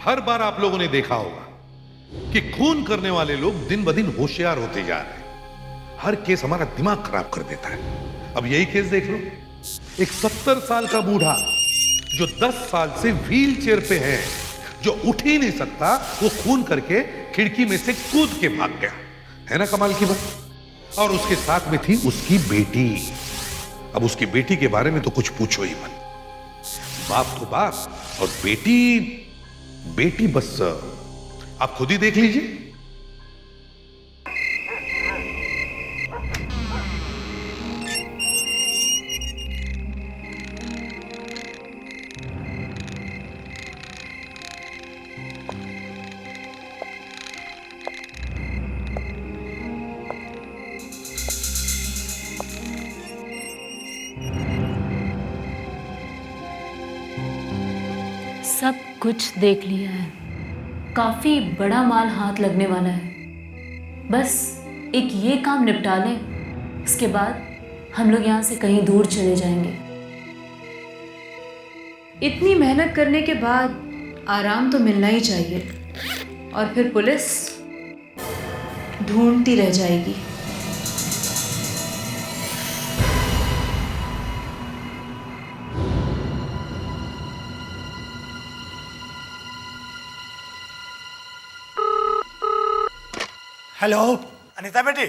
हर बार आप लोगों ने देखा होगा कि खून करने वाले लोग दिन ब दिन होशियार होते जा रहे हैं। हर केस हमारा दिमाग खराब कर देता है। अब यही केस देख लो, एक 70 साल का बूढ़ा जो 10 साल से व्हील चेयर पे है, जो उठ ही नहीं सकता, वो खून करके खिड़की में से कूद के भाग गया। है ना कमाल की बात। और उसके साथ में थी उसकी बेटी। अब उसकी बेटी के बारे में तो कुछ पूछो ही मत। बाप तो बाप और बेटी बस आप खुद ही देख लीजिए। सब कुछ देख लिया है, काफी बड़ा माल हाथ लगने वाला है। बस एक ये काम निपटा लें, इसके बाद हम लोग यहाँ से कहीं दूर चले जाएंगे। इतनी मेहनत करने के बाद आराम तो मिलना ही चाहिए, और फिर पुलिस ढूंढती रह जाएगी। हेलो अनीता बेटी,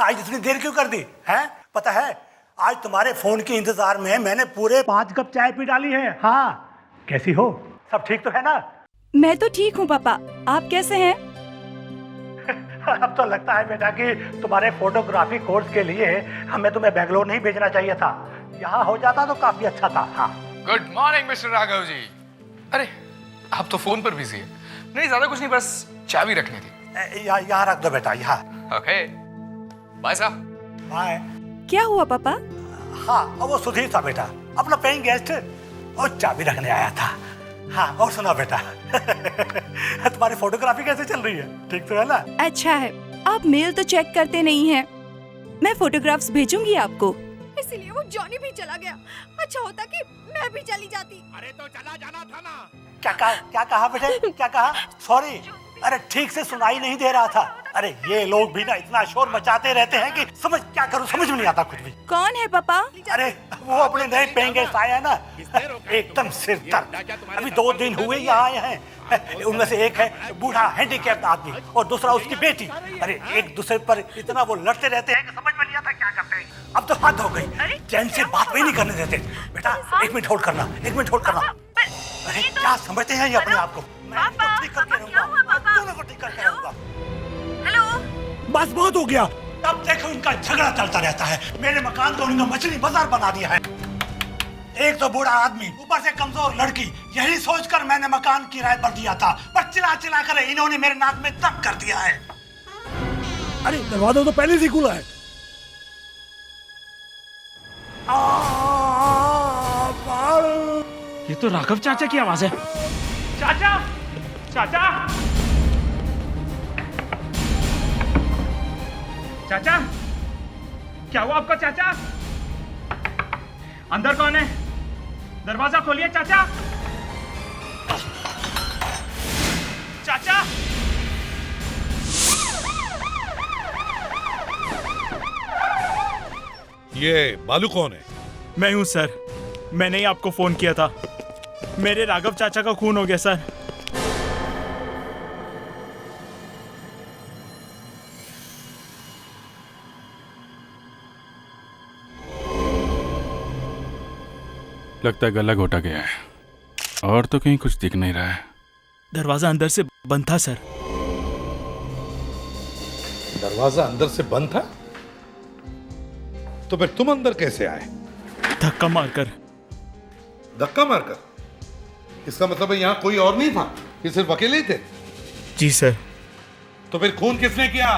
आज इतनी देर क्यों कर दी हैं? पता है आज तुम्हारे फोन के इंतजार में मैंने पूरे 5 कप चाय पी डाली है। हाँ, कैसी हो? सब ठीक तो है ना? मैं तो ठीक हूँ पापा, आप कैसे हैं? अब तो लगता है बेटा कि तुम्हारे फोटोग्राफी कोर्स के लिए हमें तुम्हें बेंगलोर नहीं भेजना चाहिए था। यहाँ हो जाता तो काफी अच्छा था। हाँ, good morning mister Raghav ji. अरे आप तो फोन पर बिजी है। नहीं ज्यादा कुछ नहीं, बस चाबी रखनी थी। यहाँ रख दो बेटा, यहाँ। ओके, बाय साहब। बाय। क्या हुआ पापा? हाँ, वो सुधीर था बेटा, अपना पेइंग गेस्ट, और चाबी रखने आया था। हाँ, और सुना बेटा तुम्हारी फोटोग्राफी कैसे चल रही है? ठीक तो है ना? अच्छा है, आप मेल तो चेक करते नहीं हैं। मैं फोटोग्राफ्स भेजूंगी आपको। इसीलिए वो जॉनी भी चला गया। अच्छा होता कि मैं भी चली जाती। अरे तो चला जाना था ना। क्या कहा बेटे? क्या कहा? सॉरी, अरे ठीक से सुनाई नहीं दे रहा था। अरे ये लोग भी ना इतना शोर मचाते रहते हैं कि समझ में नहीं आता कुछ भी। कौन है पापा? अरे वो अपने नए पेइंग गेस्ट आया है ना, एकदम सिर दर्द। अभी 2 दिन हुए यहाँ आए हैं। उनमें से एक है बूढ़ा हैंडीकैप्ड आदमी और दूसरा उसकी बेटी। अरे एक दूसरे पर इतना वो लड़ते रहते हैं कि समझ में नहीं आता क्या करते हैं। अब तो हद हो गई, चैन से बात भी नहीं करने देते। बेटा 1 मिनट होल्ड करना, 1 मिनट होल्ड करना। अरे क्या समझते हैं ये अपने आप को? मैं तो ठीक करके रहूंगा, दोनों को ठीक करके रहूंगा। हेलो, बस बहुत हो गया। अब देखो इनका झगड़ा चलता रहता है। मेरे मकान को इनका मछली बाजार बना दिया है। एक तो बूढ़ा आदमी, ऊपर से कमजोर लड़की। यही सोचकर मैंने मकान किराए पर दिया था, पर चिल्ला कर इन्होंने मेरे नाक में दम कर दिया है। अरे दरवाजा तो पहले से खुला है। ये तो राघव चाचा की आवाज है। चाचा, चाचा, चाचा, क्या हुआ आपका चाचा? अंदर कौन है? दरवाजा खोलिए चाचा। चाचा, ये बालू कौन है? मैं हूं सर, मैंने ही आपको फोन किया था। मेरे राघव चाचा का खून हो गया सर। लगता है गला घोटा गया है और तो कहीं कुछ दिख नहीं रहा है। दरवाजा अंदर से बंद था सर। दरवाजा अंदर से बंद था? तो फिर तुम अंदर कैसे आए? धक्का मारकर। धक्का मारकर? इसका मतलब है यहाँ कोई और नहीं था, ये सिर्फ अकेले ही थे? जी सर। तो फिर खून किसने किया?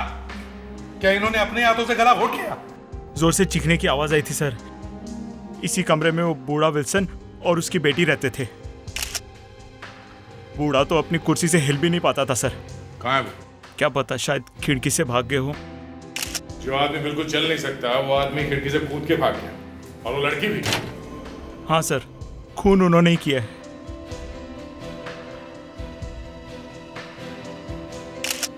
क्या इन्होंने अपने हाथों से गला घोट लिया? जोर से चीखने की आवाज आई थी सर। इसी कमरे में वो बूढ़ा विल्सन और उसकी बेटी रहते थे। बूढ़ा तो अपनी कुर्सी से हिल भी नहीं पाता था सर। कहाँ है वो? क्या पता, शायद खिड़की से भाग गए हो। जो आदमी बिल्कुल चल नहीं सकता वो आदमी खिड़की से कूद के भाग गया, और वो लड़की भी। हाँ सर, खून उन्होंने ही किया है।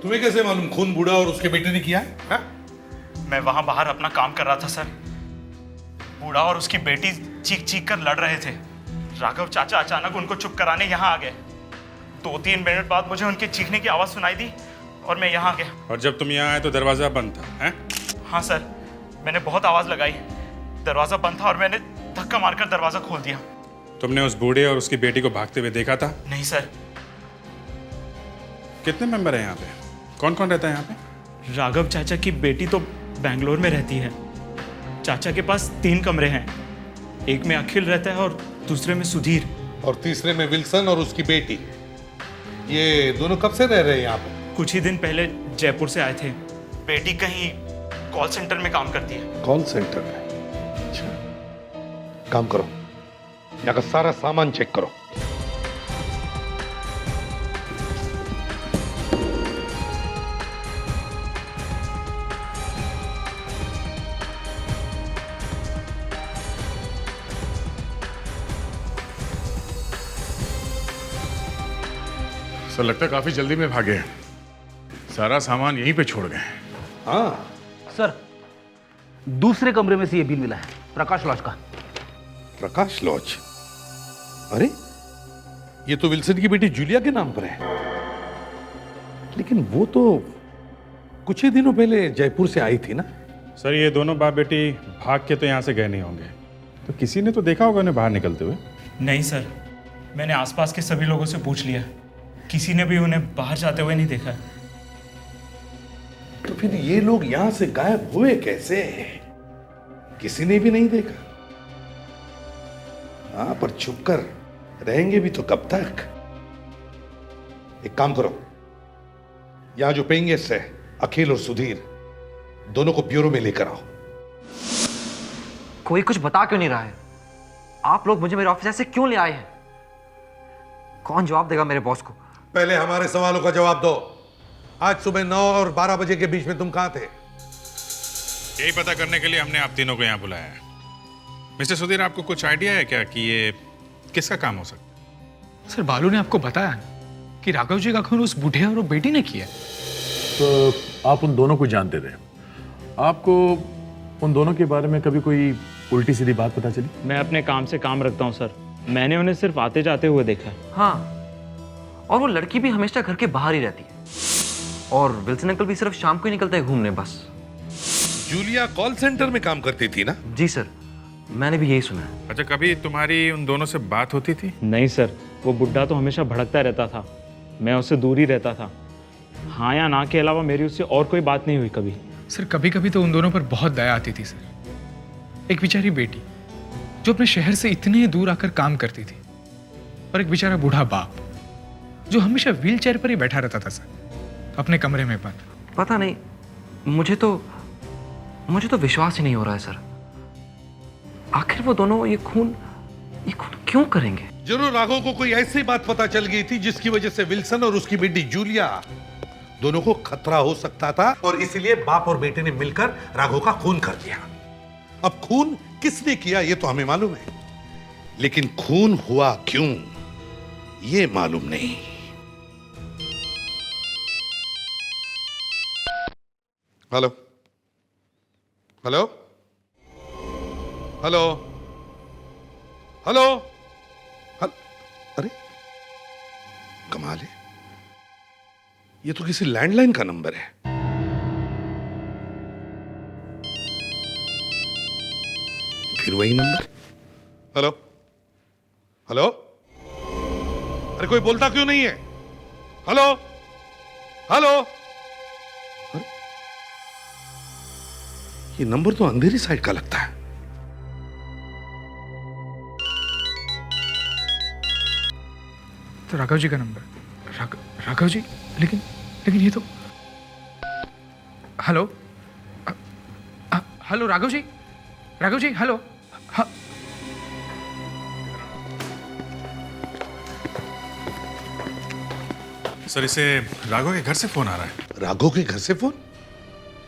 तुम्हें कैसे मालूम खून बूढ़ा और उसके बेटे ने किया है? हाँ? मैं वहां बाहर अपना काम कर रहा था सर। बूढ़ा और उसकी बेटी चीख चीख कर लड़ रहे थे। राघव चाचा अचानक उनको चुप कराने यहाँ आ गए। 2-3 मिनट बाद मुझे उनके चीखने की आवाज़ सुनाई दी और मैं यहाँ आ गया। और जब तुम यहाँ आए तो दरवाज़ा बंद था, हैं? हाँ सर, मैंने बहुत आवाज़ लगाई, दरवाज़ा बंद था और मैंने धक्का मारकर दरवाज़ा खोल दिया। तुमने उस बूढ़े और उसकी बेटी को भागते हुए देखा था? नहीं सर। कितने मेंबर हैं यहाँ पे? कौन कौन रहता है यहाँ पे? राघव चाचा की बेटी तो बैंगलोर में रहती है। चाचा के पास 3 कमरे हैं, एक में अखिल रहता है और दूसरे में सुधीर। और तीसरे में विल्सन और उसकी बेटी। ये दोनों कब से रह रहे हैं यहाँ पे? कुछ ही दिन पहले जयपुर से आए थे। बेटी कहीं कॉल सेंटर में काम करती है। कॉल सेंटर में? अच्छा, काम करो, यहाँ का सारा सामान चेक करो। सर लगता है काफी जल्दी में भागे हैं। सारा सामान यहीं पे छोड़ गए। हाँ सर, दूसरे कमरे में से ये बिल मिला है, प्रकाश लॉज का। प्रकाश लॉज? अरे ये तो विल्सन की बेटी जूलिया के नाम पर है। लेकिन वो तो कुछ ही दिनों पहले जयपुर से आई थी ना? सर ये दोनों बाप बेटी भाग के तो यहाँ से गए नहीं होंगे, तो किसी ने तो देखा होगा उन्हें बाहर निकलते हुए। नहीं सर, मैंने आसपास के सभी लोगों से पूछ लिया, किसी ने भी उन्हें बाहर जाते हुए नहीं देखा। तो फिर ये लोग यहां से गायब हुए कैसे? किसी ने भी नहीं देखा। हाँ, पर छुपकर रहेंगे भी तो कब तक? एक काम करो, यहां जो पेइंग गेस्ट है अखिल और सुधीर, दोनों को ब्यूरो में लेकर आओ। कोई कुछ बता क्यों नहीं रहा है? आप लोग मुझे मेरे ऑफिस ऐसे क्यों ले आए हैं? कौन जवाब देगा मेरे बॉस को? पहले हमारे सवालों का जवाब दो। आज सुबह 9 और 12 बजे के बीच में तुम कहां थे? यही पता करने के लिए हमने आप तीनों को यहाँ बुलाया है। मिस्टर सुधीर, आपको कुछ आइडिया है क्या कि ये किसका काम हो सकता है? सर बालू ने आपको बताया कि राघव जी का खून उस बूढ़े और वो बेटी ने किया। तो आप उन दोनों को जानते थे? आपको उन दोनों के बारे में कभी कोई उल्टी सीधी बात पता चली? मैं अपने काम से काम रखता हूँ सर, मैंने उन्हें सिर्फ आते जाते हुए देखा। हाँ, और वो लड़की भी हमेशा घर के बाहर ही रहती है, और विल्सन अंकल भी सिर्फ शाम को ही निकलते हैं घूमने बस। जूलिया कॉल सेंटर में काम करती थी ना? जी सर, मैंने भी यही सुना है। अच्छा, कभी तुम्हारी उन दोनों से बात होती थी? नहीं सर, वो बुड्ढा तो हमेशा भड़कता रहता था, मैं उससे दूर ही रहता था। हाँ या ना के अलावा मेरी उससे और कोई बात नहीं हुई कभी। सर कभी कभी तो उन दोनों पर बहुत दया आती थी सर। एक बेचारी बेटी जो अपने शहर से इतने दूर आकर काम करती थी, और एक बेचारा बूढ़ा बाप जो हमेशा व्हील चेयर पर ही बैठा रहता था सर, अपने कमरे में बंद। पता नहीं, मुझे तो विश्वास ही नहीं हो रहा है सर। आखिर वो दोनों ये खून क्यों करेंगे? जरूर राघव को कोई ऐसी बात पता चल गई थी जिसकी वजह से विल्सन और उसकी बेटी जूलिया दोनों को खतरा हो सकता था, और इसलिए बाप और बेटे ने मिलकर राघव का खून कर दिया। अब खून किसने किया ये तो हमें मालूम है, लेकिन खून हुआ क्यों ये मालूम नहीं। हेलो हेलो हेलो हेलो, अरे कमाल है, ये तो किसी लैंडलाइन का नंबर है। फिर वही नंबर। हेलो हेलो, अरे कोई बोलता क्यों नहीं है? हेलो हेलो, अरे ये नंबर तो अंधेरी साइड का लगता है। तो राघव जी का नंबर। राघव जी, लेकिन ये तो। Hello hello Raghav ji, hello. हाँ, सर इसे राघव के घर से फोन आ रहा है। राघव के घर से फोन?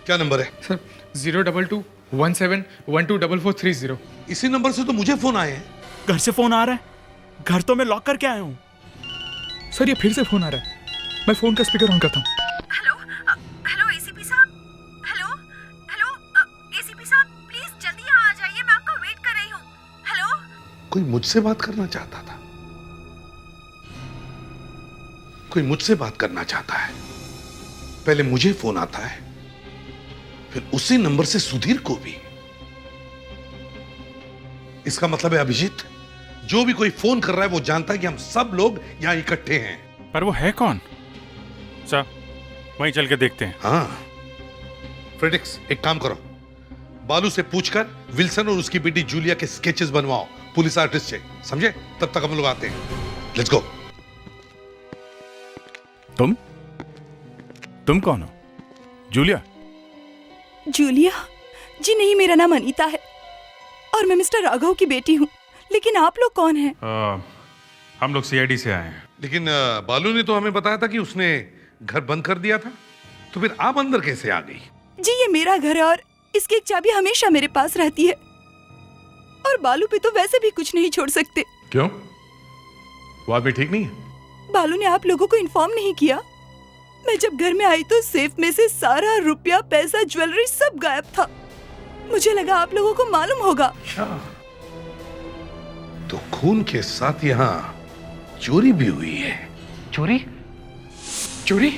क्या नंबर है? सर 02217124430। इसी नंबर से तो मुझे फोन आए हैं। घर से फोन आ रहा है? घर तो मैं लॉक करके आया हूँ। सर ये फिर से फोन आ रहा है, मैं फोन का स्पीकर ऑन करता हूँ। हेलो कोई मुझसे बात करना चाहता था, कोई मुझसे बात करना चाहता है। पहले मुझे फोन आता है, फिर उसी नंबर से सुधीर को भी। इसका मतलब है अभिजीत, जो भी कोई फोन कर रहा है वो जानता है कि हम सब लोग यहां इकट्ठे हैं। पर वो है कौन? सर वहीं चल के देखते हैं। हाँ फ्रेडिक्स, एक काम करो, बालू से पूछकर विल्सन और उसकी बेटी जूलिया के स्केचेस बनवाओ पुलिस आर्टिस्ट से, समझे? तब तक हम लोग आते हैं। Let's go. तुम कौन हो? जूलिया? जूलिया? जी नहीं, मेरा नाम अनीता है और मैं मिस्टर राघव की बेटी हूँ। लेकिन आप लोग कौन हैं? हम लोग सीआईडी से आए हैं। लेकिन बालू ने तो हमें बताया था कि उसने घर बंद कर दिया था, तो फिर आप अंदर कैसे आ गई? जी ये मेरा घर है और इसकी एक चाबी हमेशा मेरे पास रहती है। और बालू पे तो वैसे भी कुछ नहीं छोड़ सकते। क्यों? वो आदमी ठीक नहीं है? बालू ने आप लोगों को इन्फॉर्म नहीं किया? मैं जब घर में आई तो सेफ में से सारा रुपया, पैसा, ज्वेलरी सब गायब था। मुझे लगा आप लोगों को मालूम होगा। तो खून के साथ यहाँ चोरी भी हुई है। चोरी? चोरी?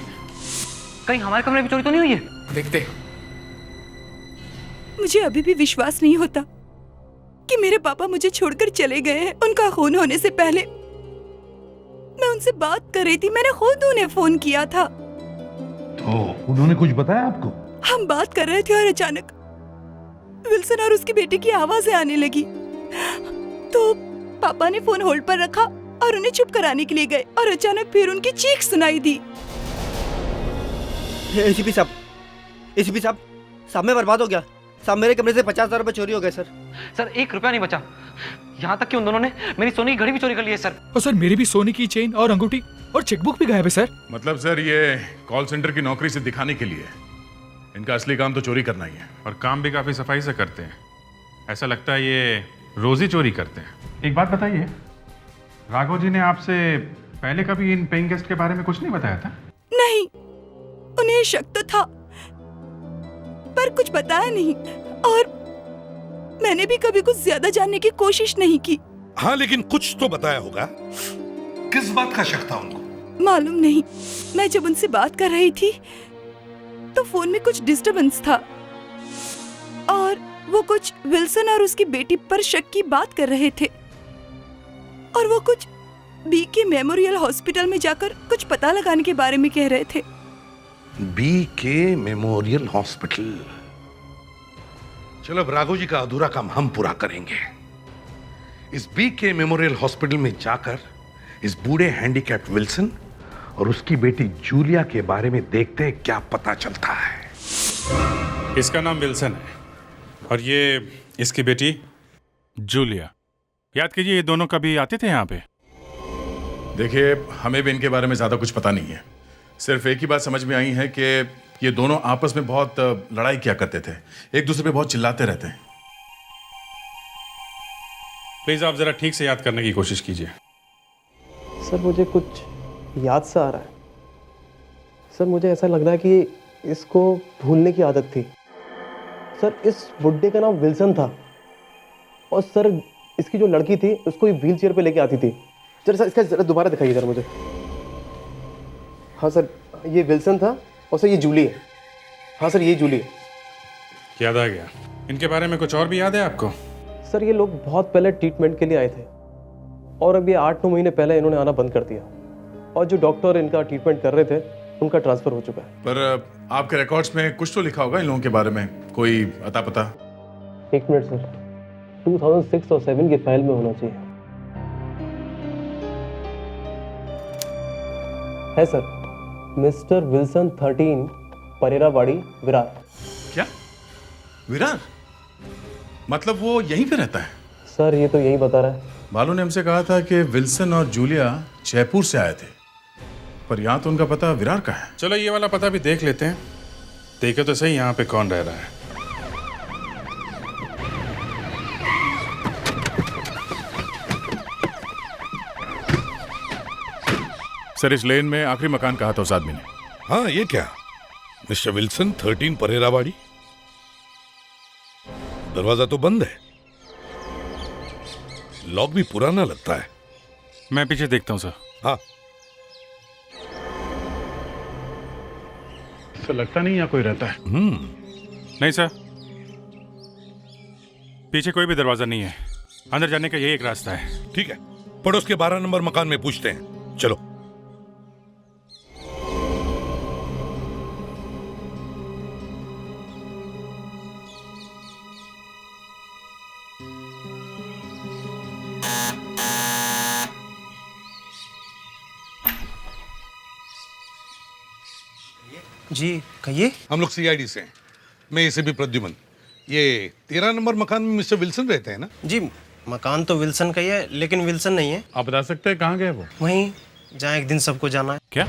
कहीं हमारे कमरे में चोरी तो नहीं हुई है? देखते। मुझे अभी भी विश्वास नहीं होता कि मेरे पापा मुझे छोड़कर चले गए हैं। उनका खून होने से पहले मैं उनसे बात कर रही थी, मैंने खुद उन्हें फोन किया था। तो उन्होंने कुछ बताया आपको? हम बात कर रहे थे और अचानक विल्सन और उसकी बेटी की आवाजें आने लगी। तो पापा ने फोन होल्ड पर रखा और उन्हें चुप कराने के लिए गए और अचानक फिर उनकी चीख सुनाई दी। एसीपी साहब, साहब मैं बर्बाद हो गया। साहब मेरे कमरे से 50,000 रुपए चोरी हो गए सर। सर 1 रुपया नहीं बचा। यहाँ तक कि उन दोनों ने मेरी सोने की घड़ी भी चोरी कर ली है सर। और सर मेरी भी सोने की चेन और अंगूठी और चेकबुक भी गायब है सर। मतलब सर ये कॉल सेंटर की नौकरी से दिखाने के लिए, इनका असली काम तो चोरी करना ही है। और काम भी काफी सफाई से करते हैं। ऐसा लगता है ये रोज ही चोरी करते हैं। एक बात बताइए, राघव जी ने आपसे पहले कभी इन पेइंग गेस्ट के बारे में कुछ नहीं बताया था? नहीं, उन्हें शक तो था पर कुछ बताया नहीं और मैंने भी कभी कुछ ज्यादा जानने की कोशिश नहीं की। हाँ लेकिन कुछ तो बताया होगा। किस बात का शक था उनको? मालूम नहीं, मैं जब उनसे बात कर रही थी तो फोन में कुछ डिस्टरबेंस था और वो कुछ विल्सन और उसकी बेटी पर शक की बात कर रहे थे और वो कुछ बीके मेमोरियल हॉस्पिटल में जाकर कुछ पता लगाने के बारे में कह रहे थे। BK memorial hospital. चलो अब राघव जी का अधूरा काम हम पूरा करेंगे। इस बीके मेमोरियल हॉस्पिटल में जाकर इस बूढ़े हैंडीकैप्ड विल्सन और उसकी बेटी जूलिया के बारे में देखते हैं क्या पता चलता है। इसका नाम विल्सन है और ये इसकी बेटी जूलिया। याद कीजिए, ये दोनों कभी आते थे यहाँ पे? देखिए हमें भी इनके बारे में ज्यादा कुछ पता नहीं है। सिर्फ एक ही बात समझ में आई है कि ये दोनों आपस में बहुत लड़ाई किया करते थे, एक दूसरे पे बहुत चिल्लाते रहते हैं। प्लीज आप जरा ठीक से याद करने की कोशिश कीजिए। सर मुझे कुछ याद सा आ रहा है। सर मुझे ऐसा लग रहा है कि इसको भूलने की आदत थी। सर इस बुड्ढे का नाम विल्सन था और सर इसकी जो लड़की थी उसको व्हील चेयर पे लेके आती थी। जरा सर इसका जरा दोबारा दिखाइए सर मुझे। हाँ सर ये विल्सन था और सर ये जूली है। हाँ सर ये जूली है। याद आ गया। इनके बारे में कुछ और भी याद है आपको? सर ये लोग बहुत पहले ट्रीटमेंट के लिए आए थे और अब ये 8-9 महीने पहले इन्होंने आना बंद कर दिया और जो डॉक्टर इनका ट्रीटमेंट कर रहे थे उनका ट्रांसफर हो चुका है। पर आपके रिकॉर्ड्स में कुछ तो लिखा होगा इन लोगों के बारे में, कोई अता पता? एक मिनट सर, 2006 और 7 की फाइल में होना चाहिए। है सर, मिस्टर विल्सन 13 परेरावाड़ी विरार। क्या विरार? मतलब वो यहीं पे रहता है? सर ये तो यही बता रहा है। बालू ने हमसे कहा था कि विल्सन और जूलिया जयपुर से आए थे, पर यहाँ तो उनका पता विरार का है। चलो ये वाला पता भी देख लेते हैं, देखे तो सही यहाँ पे कौन रह रहा है। सर इस लेन में आखिरी मकान कहा था उस आदमी ने। हाँ ये क्या, मिस्टर विल्सन 13 परेरावाड़ी। दरवाजा तो बंद है लॉक भी पुराना लगता है। मैं पीछे देखता हूँ सर। हाँ, सर लगता नहीं यहाँ कोई रहता है। नहीं सर, पीछे कोई भी दरवाजा नहीं है। अंदर जाने का यही एक रास्ता है। ठीक है, पड़ोस के 12 नंबर मकान में पूछते हैं। चलो। जी कहिए। हम लोग सीआईडी से हैं। मैं इसे भी प्रद्युमन। ये 13 नंबर मकान में मिस्टर विल्सन रहते हैं ना? जी मकान तो विल्सन का ही है, लेकिन विल्सन नहीं है। आप बता सकते हैं कहाँ गए वो? वहीं जहाँ एक दिन सबको जाना है। क्या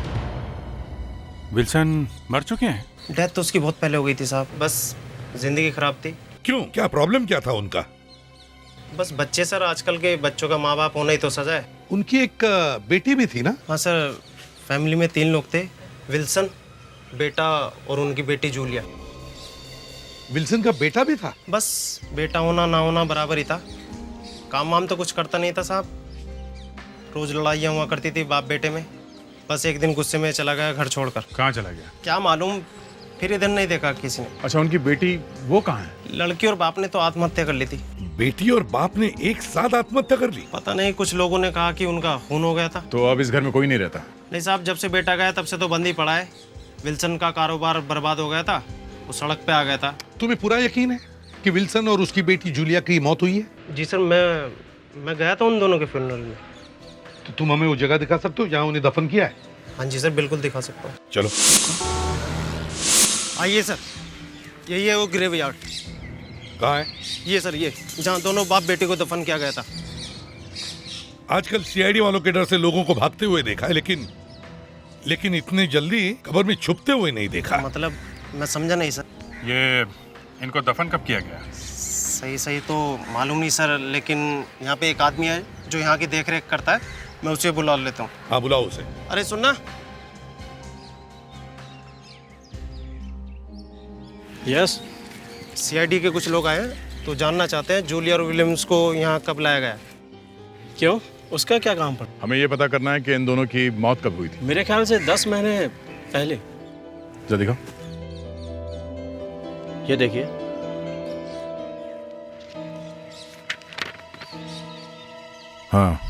विल्सन मर चुके हैं? डेथ तो उसकी बहुत पहले हो गई थी साहब, बस जिंदगी खराब थी। क्यों, क्या प्रॉब्लम क्या था उनका? बस बच्चे सर, आजकल के बच्चों का माँ बाप होना ही तो सजा है। उनकी एक बेटी भी थी ना? हाँ सर, फैमिली में 3 लोग थे, विल्सन, बेटा और उनकी बेटी जूलिया। विल्सन का बेटा भी था? बस बेटा होना ना होना बराबर ही था। काम वाम तो कुछ करता नहीं था साहब, रोज लड़ाइयाँ हुआ करती थी बाप बेटे में। बस एक दिन गुस्से में चला गया घर छोड़कर। कहाँ चला गया? क्या मालूम, फिर इधर नहीं देखा किसी ने। अच्छा, उनकी बेटी वो कहाँ है? लड़की और बाप ने तो आत्महत्या कर ली थी। बेटी और बाप ने एक साथ आत्महत्या कर ली? पता नहीं, कुछ लोगों ने कहा कि उनका खून हो गया था। तो अब इस घर में कोई नहीं रहता? नहीं साहब, जब से बेटा गया तब से तो बंद ही पड़ा है। विल्सन का कारोबार बर्बाद हो गया था, वो सड़क पे आ गया था। तुम्हें पूरा यकीन है कि विल्सन और उसकी बेटी जूलिया की मौत हुई है? जी सर, मैं गया था उन दोनों के फ्यूनरल में। तो तुम हमें वो जगह दिखा सकते हो जहाँ उन्हें दफन किया है? हाँ जी सर, बिल्कुल दिखा सकता हूँ। चलो आइए सर, यही है वो ग्रेव यार्ड। कहाँ है? ये सर, ये जहाँ दोनों बाप बेटे को दफन किया गया था। आजकल सीआईडी वालों के डर से लोगों को भागते हुए देखा है, लेकिन इतने जल्दी कब्र में छुपते हुए नहीं देखा। मतलब मैं समझा नहीं सर। ये इनको दफन कब किया गया? सही तो मालूम नहीं सर, लेकिन यहाँ पे एक आदमी है जो यहाँ की देख रेख करता है, मैं उसे बुला लेता हूँ। हाँ, बुलाओ उसे। अरे सुनना। यस, सीआईडी के कुछ लोग आए हैं तो जानना चाहते हैं जूलिया और विलियम्स को यहाँ कब लाया गया। क्यों, उसका क्या काम पड़ा? हमें ये पता करना है कि इन दोनों की मौत कब हुई थी। मेरे ख्याल से 10 महीने पहले। जरा दिखाओ। ये देखिए। हाँ,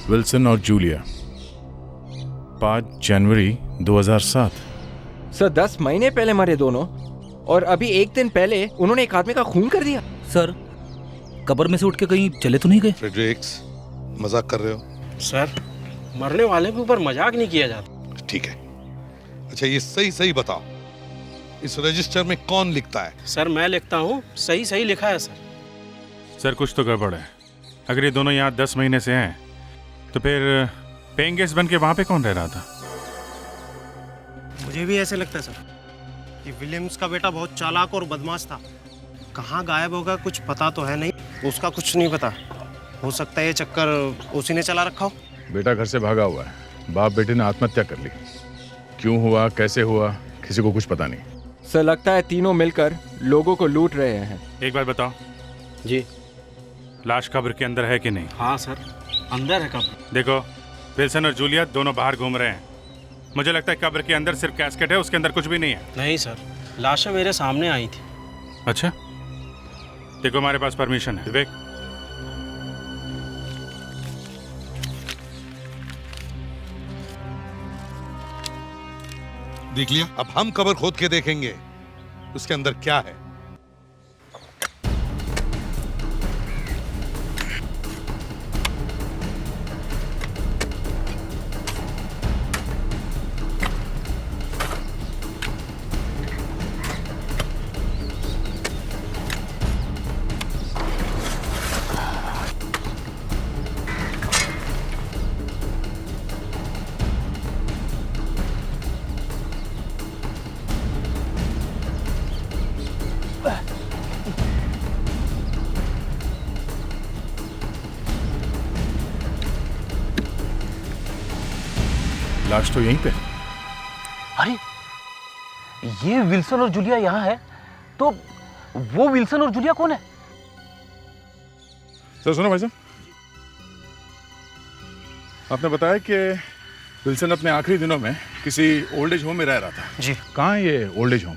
विल्सन और जूलिया, 5 जनवरी 2007। सर 10 महीने पहले मरे दोनों, और अभी एक दिन पहले उन्होंने एक आदमी का खून कर दिया। सर कब्र में से उठ के कहीं चले तो नहीं गए? फ्रेडरिक्स, मजाक कर रहे हो? सर, मरने वाले के ऊपर मजाक नहीं किया जाता। ठीक है। अच्छा, ये सही बताओ, इस रजिस्टर में कौन लिखता है? सर मैं लिखता हूँ, सही लिखा है सर। सर कुछ तो गड़बड़ है। अगर ये दोनों यहाँ 10 महीने से हैं, तो फिर पेइंग गेस्ट बन के वहाँ पे कौन रह रहा था? मुझे भी ऐसे लगता है सर कि विलियम्स का बेटा बहुत चालाक और बदमाश था। कहाँ गायब होगा कुछ पता तो है नहीं, उसका कुछ नहीं पता। हो सकता है ये चक्कर उसी ने चला रखा हो। बेटा घर से भागा हुआ है, बाप बेटे ने आत्महत्या कर ली। क्यों हुआ, कैसे हुआ, किसी को कुछ पता नहीं। सर लगता है तीनों मिलकर लोगों को लूट रहे हैं। एक बात बताओ जी, लाश कब्र के अंदर है कि नहीं? हाँ सर, अंदर है कब्र। देखो, विल्सन और जूलिया दोनों बाहर घूम रहे हैं। मुझे लगता है कब्र के अंदर सिर्फ कैस्केट है, उसके अंदर कुछ भी नहीं है। नहीं सर, लाशें मेरे सामने आई थी। अच्छा, देखो हमारे पास परमिशन है। विवेक, देख लिया? अब हम कब्र खोद के देखेंगे उसके अंदर क्या है। लाश तो यहीं पे। अरे ये विल्सन और जूलिया यहाँ है, तो वो विल्सन और जूलिया कौन है? सर सुनो भाई साहब, आपने बताया कि विल्सन अपने आखिरी दिनों में किसी ओल्ड एज होम में रह रहा था। जी। कहाँ है ये ओल्ड एज होम?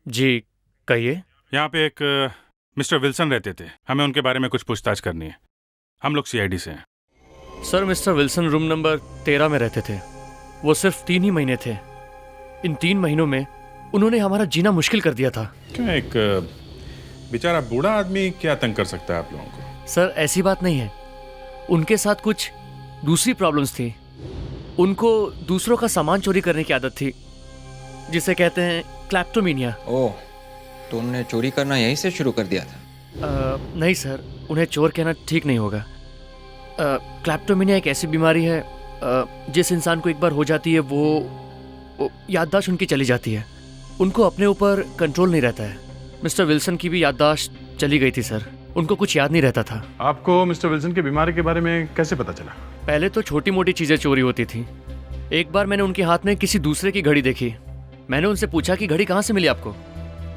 जी कहिए। यहाँ पे एक मिस्टर विल्सन रहते थे, हमें उनके बारे में कुछ पूछताछ करनी है। हम लोग सीआईडी से हैं। Sir mister Wilson room number 13 में रहते थे। वो सिर्फ 3 ही महीने थे। इन 3 महीनों में उन्होंने हमारा जीना मुश्किल कर दिया था। क्या एक बेचारा बूढ़ा आदमी क्या तंग कर सकता है आप लोगों को? सर ऐसी बात नहीं है, उनके साथ कुछ दूसरी प्रॉब्लम्स थी। उनको दूसरों का सामान चोरी करने की आदत थी, जिसे कहते हैं क्लैप्टोमेनिया। ओह, तो उन्होंने चोरी करना यहीं से शुरू कर दिया था? नहीं सर, उन्हें चोर कहना ठीक नहीं होगा। क्लैप्टोमेनिया एक ऐसी बीमारी है जिस इंसान को एक बार हो जाती है वो याददाश्त उनकी चली जाती है। उनको अपने ऊपर कंट्रोल नहीं रहता है। मिस्टर विल्सन की भी याददाश्त चली गई थी सर, उनको कुछ याद नहीं रहता था। आपको मिस्टर विल्सन की बीमारी के बारे में कैसे पता चला? पहले तो छोटी मोटी चीज़ें चोरी होती थी। एक बार मैंने उनके हाथ में किसी दूसरे की घड़ी देखी। मैंने उनसे पूछा कि घड़ी कहाँ से मिली आपको,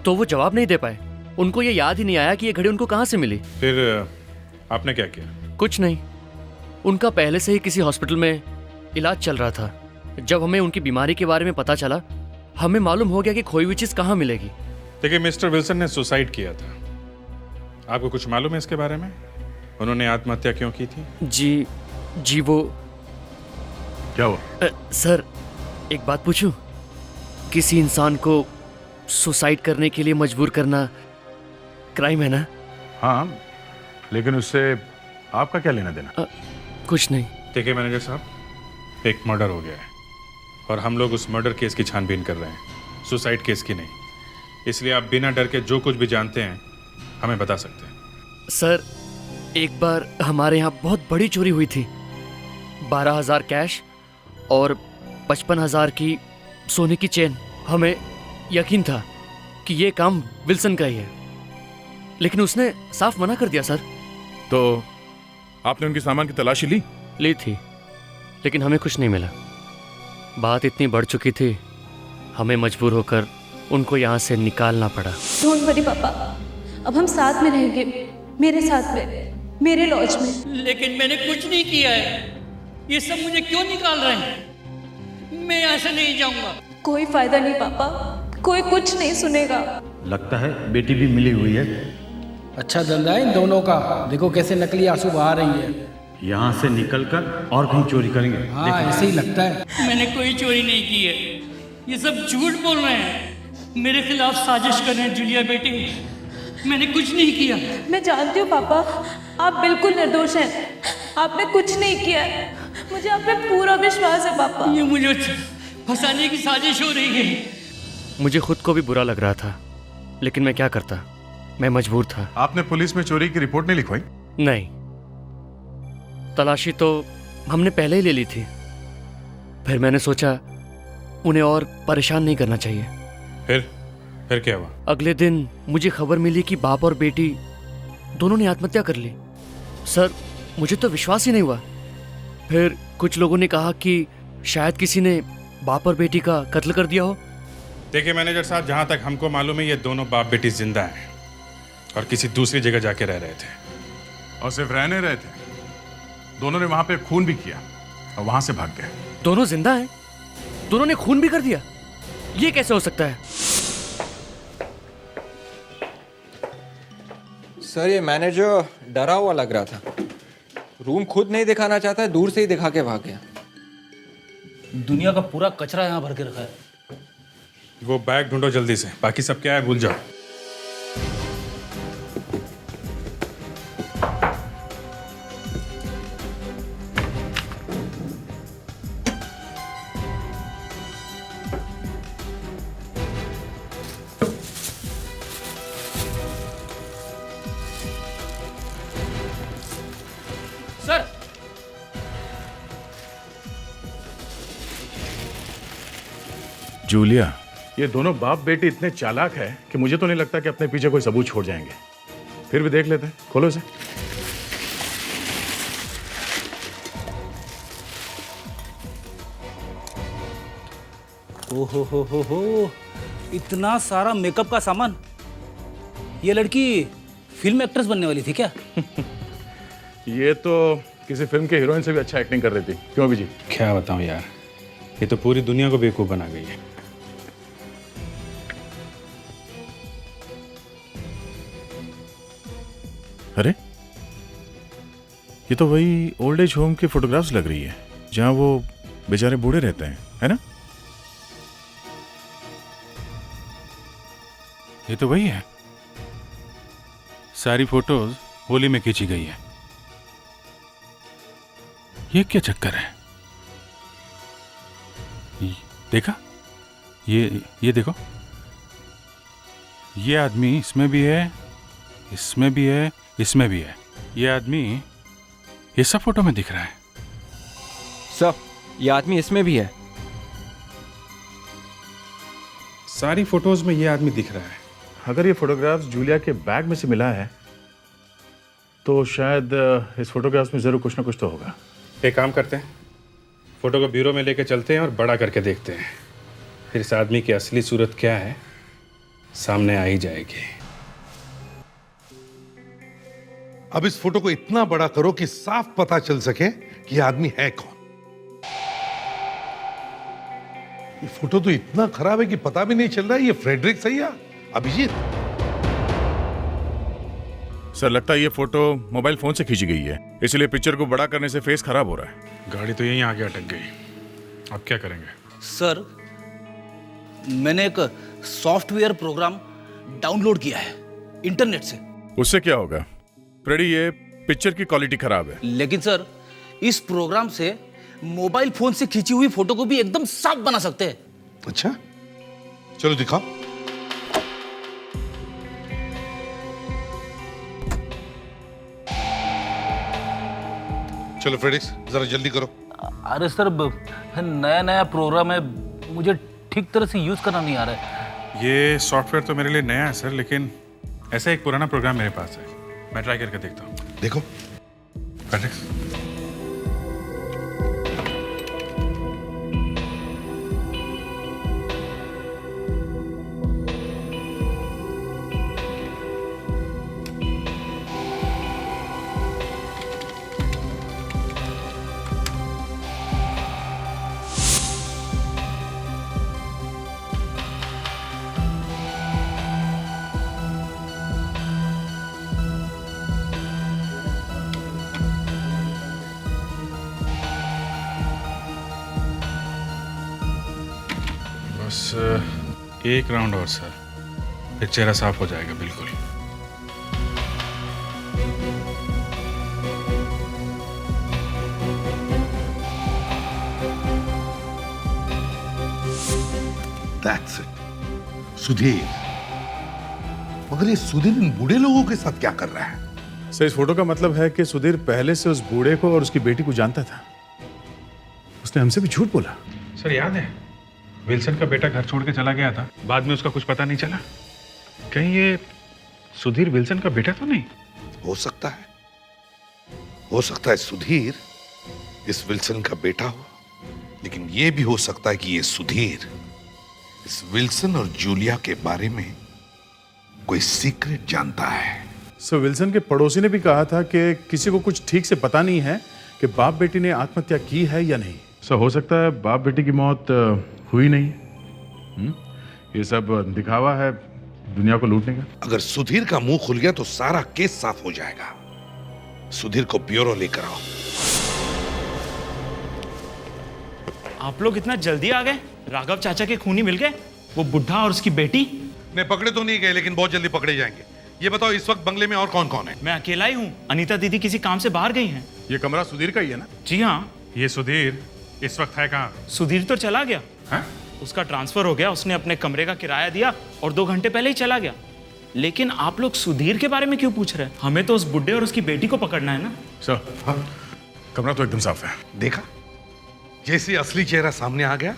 तो वो जवाब नहीं दे पाए। उनको ये याद ही नहीं आया कि ये घड़ी उनको कहाँ से मिली। फिर आपने क्या किया? कुछ नहीं, उनका पहले से ही किसी हॉस्पिटल में इलाज चल रहा था। जब हमें उनकी बीमारी के बारे में पता चला, हमें मालूम हो गया कि खोई हुई चीज़ कहाँ मिलेगी। देखिए, मिस्टर विल्सन ने सुसाइड किया था। आपको कुछ मालूम है इसके बारे में? उन्होंने आत्महत्या क्यों की थी? जी वो क्या हुआ? सर एक बात पूछूं? किसी इंसान को सुसाइड करने के लिए मजबूर करना क्राइम है ना? हाँ, लेकिन उससे आपका क्या लेना देना? कुछ नहीं। देखिए मैनेजर साहब, एक मर्डर हो गया है और हम लोग उस मर्डर केस की छानबीन कर रहे हैं, सुसाइड केस की नहीं। इसलिए आप बिना डर के जो कुछ भी जानते हैं हमें बता सकते हैं। सर एक बार हमारे यहाँ बहुत बड़ी चोरी हुई थी। 12,000 कैश और 55,000 की सोने की चेन। हमें यकीन था कि ये काम विल्सन का ही है, लेकिन उसने साफ मना कर दिया सर। तो आपने उनके सामान की तलाशी ली थी, लेकिन हमें कुछ नहीं मिला। बात इतनी बढ़ चुकी थी, हमें मजबूर होकर उनको यहाँ से निकालना पड़ा। डोंट वरी पापा, अब हम साथ में रहेंगे, मेरे साथ में, मेरे लॉज में। लेकिन मैंने कुछ नहीं किया है, ये सब मुझे क्यों निकाल रहे हैं? मैं यहाँ से नहीं जाऊंगा। कोई फायदा नहीं पापा, कोई कुछ नहीं सुनेगा। लगता है बेटी भी मिली हुई है। अच्छा धंधा है इन दोनों का। देखो कैसे नकली आंसू बहा रही है। यहाँ से निकलकर और कहीं चोरी करेंगे। हाँ ऐसे ही लगता है। मैंने कोई चोरी नहीं की है, ये सब झूठ बोल रहे हैं। मेरे खिलाफ साजिश कर रहे हैं जूलिया बेटी। मैंने कुछ नहीं किया। मैं जानती हूँ पापा, आप बिल्कुल निर्दोष हैं। आपने कुछ नहीं किया है, मुझे आप पे पूरा विश्वास है पापा। ये मुझे फंसाने की साजिश हो रही है। मुझे खुद को भी बुरा लग रहा था, लेकिन मैं क्या करता, मैं मजबूर था। आपने पुलिस में चोरी की रिपोर्ट नहीं लिखवाई? नहीं, तलाशी तो हमने पहले ही ले ली थी। फिर मैंने सोचा उन्हें और परेशान नहीं करना चाहिए। फिर क्या हुआ? अगले दिन मुझे खबर मिली कि बाप और बेटी दोनों ने आत्महत्या कर ली। सर मुझे तो विश्वास ही नहीं हुआ। फिर कुछ लोगों ने कहा कि शायद किसी ने बाप और बेटी का कत्ल कर दिया हो। देखिए मैनेजर साहब, जहाँ तक हमको मालूम है ये दोनों बाप बेटी जिंदा हैं और किसी दूसरी जगह जाके रह रहे थे। और सिर्फ रहने रहे थे, दोनों ने वहां पे खून भी किया और वहां से भाग गए। दोनों जिंदा हैं? दोनों ने खून भी कर दिया? ये कैसे हो सकता है? सर ये मैनेजर डरा हुआ लग रहा था। रूम खुद नहीं दिखाना चाहता है, दूर से ही दिखा के भाग गया। दुनिया का पूरा कचरा यहाँ भर के रखा है। वो बैग ढूंढो जल्दी से, बाकी सब क्या है भूल जाओ। सर जूलिया, ये दोनों बाप बेटी इतने चालाक है कि मुझे तो नहीं लगता कि अपने पीछे कोई सबूत छोड़ जाएंगे। फिर भी देख लेते हैं, खोलो इसे। हो, इतना सारा मेकअप का सामान। ये लड़की फिल्म एक्ट्रेस बनने वाली थी क्या? ये तो किसी फिल्म के हीरोइन से भी अच्छा एक्टिंग कर रही थी। क्यों अभिजीत? क्या बताऊं यार, ये तो पूरी दुनिया को बेवकूफ़ बना गई है। अरे ये तो वही ओल्ड एज होम की फोटोग्राफ्स लग रही है जहां वो बेचारे बूढ़े रहते हैं, है ना? ये तो वही है, सारी फोटोज होली में खींची गई है। ये क्या चक्कर है? देखा, ये देखो, ये आदमी इसमें भी है, इसमें भी है, इसमें भी है। ये आदमी ये सब फोटो में दिख रहा है। सर, ये आदमी इसमें भी है। सारी फोटोज में ये आदमी दिख रहा है। अगर ये फोटोग्राफ्स जूलिया के बैग में से मिला है तो शायद इस फोटोग्राफ्स में जरूर कुछ ना कुछ तो होगा। एक काम करते हैं, फोटो को ब्यूरो में लेके चलते हैं और बड़ा करके देखते हैं, फिर इस आदमी की असली सूरत क्या है सामने आ ही जाएगी। अब इस फोटो को इतना बड़ा करो कि साफ पता चल सके कि यह आदमी है कौन। ये फोटो तो इतना खराब है कि पता भी नहीं चल रहा है ये फ्रेडरिक सही है अभिजीत। सर लगता है ये फोटो मोबाइल फोन से खींची गई है, इसलिए पिक्चर को बड़ा करने से फेस खराब हो रहा है। गाड़ी तो यहीं आके अटक गई, अब क्या करेंगे? सर, मैंने एक सॉफ्टवेयर प्रोग्राम डाउनलोड किया है इंटरनेट से। उससे क्या होगा फ्रेडी? ये पिक्चर की क्वालिटी खराब है। लेकिन सर, इस प्रोग्राम से मोबाइल फोन से खींची हुई फोटो को भी एकदम साफ बना सकते हैं। अच्छा, चलो दिखाओ। चलो फ्रेडिक्स, जरा जल्दी करो। अरे सर, नया नया प्रोग्राम है, मुझे ठीक तरह से यूज करना नहीं आ रहा है। ये सॉफ्टवेयर तो मेरे लिए नया है सर, लेकिन ऐसा एक पुराना प्रोग्राम मेरे पास है, मैं ट्राई करके देखता हूँ। देखो फ्रेडिक्स, बस एक राउंड और सर, फिर चेहरा साफ हो जाएगा बिल्कुल। That's it. सुधीर। मगर ये सुधीर इन बूढ़े लोगों के साथ क्या कर रहा है? सर इस फोटो का मतलब है कि सुधीर पहले से उस बूढ़े को और उसकी बेटी को जानता था। उसने हमसे भी झूठ बोला। सर याद है, विल्सन का बेटा घर छोड़ के चला गया था, बाद में उसका कुछ पता नहीं चला। कहीं ये सुधीर विल्सन का बेटा तो नहीं? हो सकता है, हो सकता है सुधीर इस विल्सन का बेटा हो, लेकिन यह भी हो सकता है कि ये सुधीर इस विल्सन और जूलिया के बारे में कोई सीक्रेट जानता है। सर विल्सन के पड़ोसी ने भी कहा था कि किसी को कुछ ठीक से पता नहीं है कि बाप बेटी ने आत्महत्या की है या नहीं। सर हो सकता है बाप बेटी की मौत हुई नहीं। ये सब दिखावा है दुनिया को लूटने का। अगर सुधीर का मुंह खुल गया तो सारा केस साफ हो जाएगा। सुधीर को ब्यूरो लेकर आओ। आप लोग इतना जल्दी आ गए? राघव चाचा के खूनी मिल गए? वो बुढ़ा और उसकी बेटी? नहीं, पकड़े तो नहीं गए, लेकिन बहुत जल्दी पकड़े जाएंगे। ये बताओ इस वक्त बंगले में और कौन कौन है? मैं अकेला ही हूँ, अनीता दीदी किसी काम से बाहर गई हैं। ये कमरा सुधीर का ही है ना? जी हाँ। ये सुधीर इस वक्त है कहाँ? सुधीर तो चला गया। हाँ? उसका ट्रांसफर हो गया, उसने अपने कमरे का किराया दिया और 2 घंटे पहले ही चला गया। लेकिन आप लोग सुधीर के बारे में क्यों पूछ रहे हैं? हमें तो उस बुड्ढे और उसकी बेटी को पकड़ना है ना। सर कमरा तो एकदम साफ है। देखा, जैसे असली चेहरा सामने आ गया,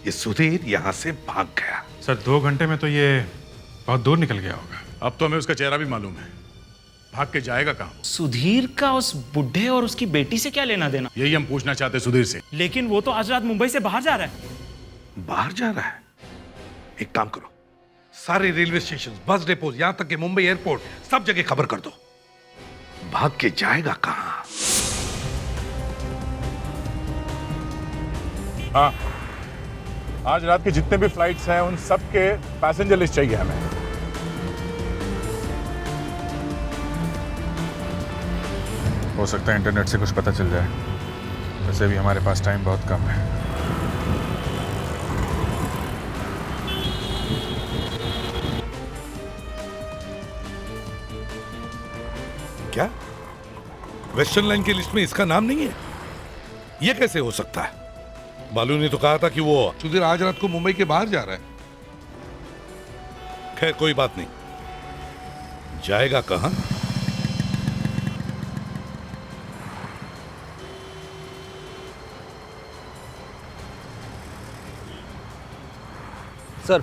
ये सुधीर यहाँ से भाग गया। सर 2 घंटे में तो ये बहुत दूर निकल गया होगा। अब तो हमें उसका चेहरा भी मालूम है, भाग के जाएगा कहाँ? सुधीर का उस बुढ़े और उसकी बेटी से क्या लेना देना? यही हम पूछना चाहते सुधीर से। लेकिन वो तो आज रात मुंबई से बाहर जा रहा है। बाहर जा रहा है? एक काम करो, सारे रेलवे स्टेशन, बस डिपो, यहां तक कि मुंबई एयरपोर्ट, सब जगह खबर कर दो। भाग के जाएगा कहां? हाँ, आज रात के जितने भी फ्लाइट्स हैं उन सब के पैसेंजर लिस्ट चाहिए हमें। हो सकता है इंटरनेट से कुछ पता चल जाए, वैसे भी हमारे पास टाइम बहुत कम है। क्या वेस्टर्न लाइन की लिस्ट में इसका नाम नहीं है? यह कैसे हो सकता है? बालू ने तो कहा था कि वो सुधीर आज रात को मुंबई के बाहर जा रहा है। खैर कोई बात नहीं, जाएगा कहां? सर,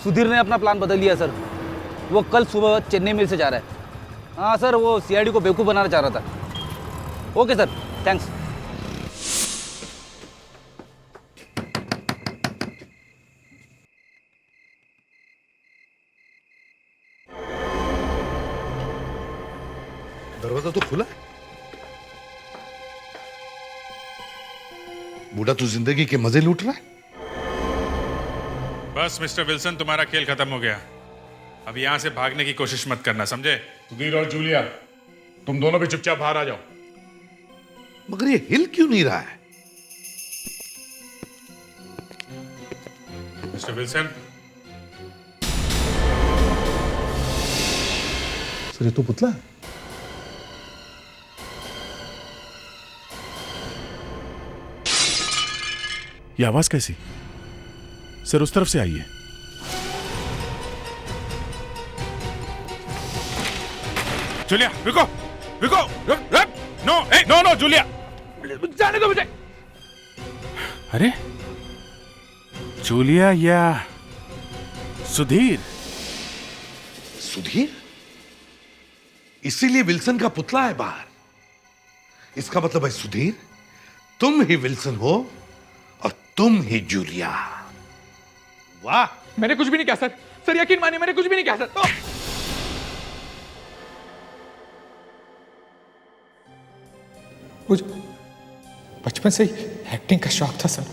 सुधीर ने अपना प्लान बदल लिया सर। वो कल सुबह चेन्नई मेल से जा रहा है। हाँ सर, वो सीआईडी को बेवकूफ़ बनाना चाह रहा था। Okay sir, thanks. दरवाजा तो खुला है। बूढ़ा तो जिंदगी के मजे लूट रहा है। बस मिस्टर विल्सन, तुम्हारा खेल खत्म हो गया। अब यहां से भागने की कोशिश मत करना, समझे? सुधीर और जूलिया, तुम दोनों भी चुपचाप बाहर आ जाओ। मगर ये हिल क्यों नहीं रहा है? Mister Wilson. सर ये तो पुतला है। ये आवाज कैसी? सर उस तरफ से आई है। जूलिया रुको, रुको, नो, नो नो जूलिया, जाने दो मुझे। अरे जूलिया या सुधीर? सुधीर? इसीलिए विल्सन का पुतला है बाहर। इसका मतलब है सुधीर, तुम ही विल्सन हो और तुम ही जूलिया। वाह! मैंने कुछ भी नहीं कहा सर। सर यकीन मानिए, मैंने कुछ भी नहीं कहा सर। मुझे बचपन से ही एक्टिंग का शौक था सर।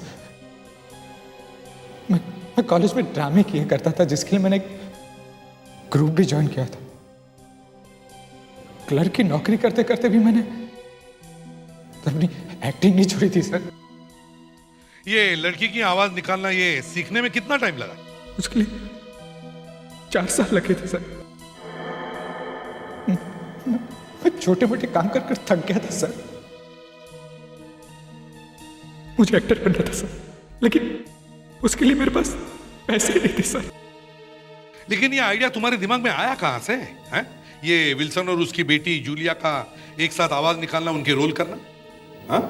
मैं कॉलेज में ड्रामे किया करता था, जिसके लिए मैंने ग्रुप भी ज्वाइन किया था। क्लर्क की नौकरी करते करते भी मैंने अपनी एक्टिंग नहीं छोड़ी थी सर। ये लड़की की आवाज निकालना ये सीखने में कितना टाइम लगा? उसके लिए 4 साल लगे थे सर। मैं छोटे मोटे काम कर कर थक गया था सर। मुझे एक्टर बनना था सर, लेकिन उसके लिए मेरे पास पैसे ही नहीं थे सर। लेकिन ये आइडिया तुम्हारे दिमाग में आया कहां से है? ये विल्सन और उसकी बेटी जूलिया का एक साथ आवाज निकालना, उनके रोल करना? हाँ?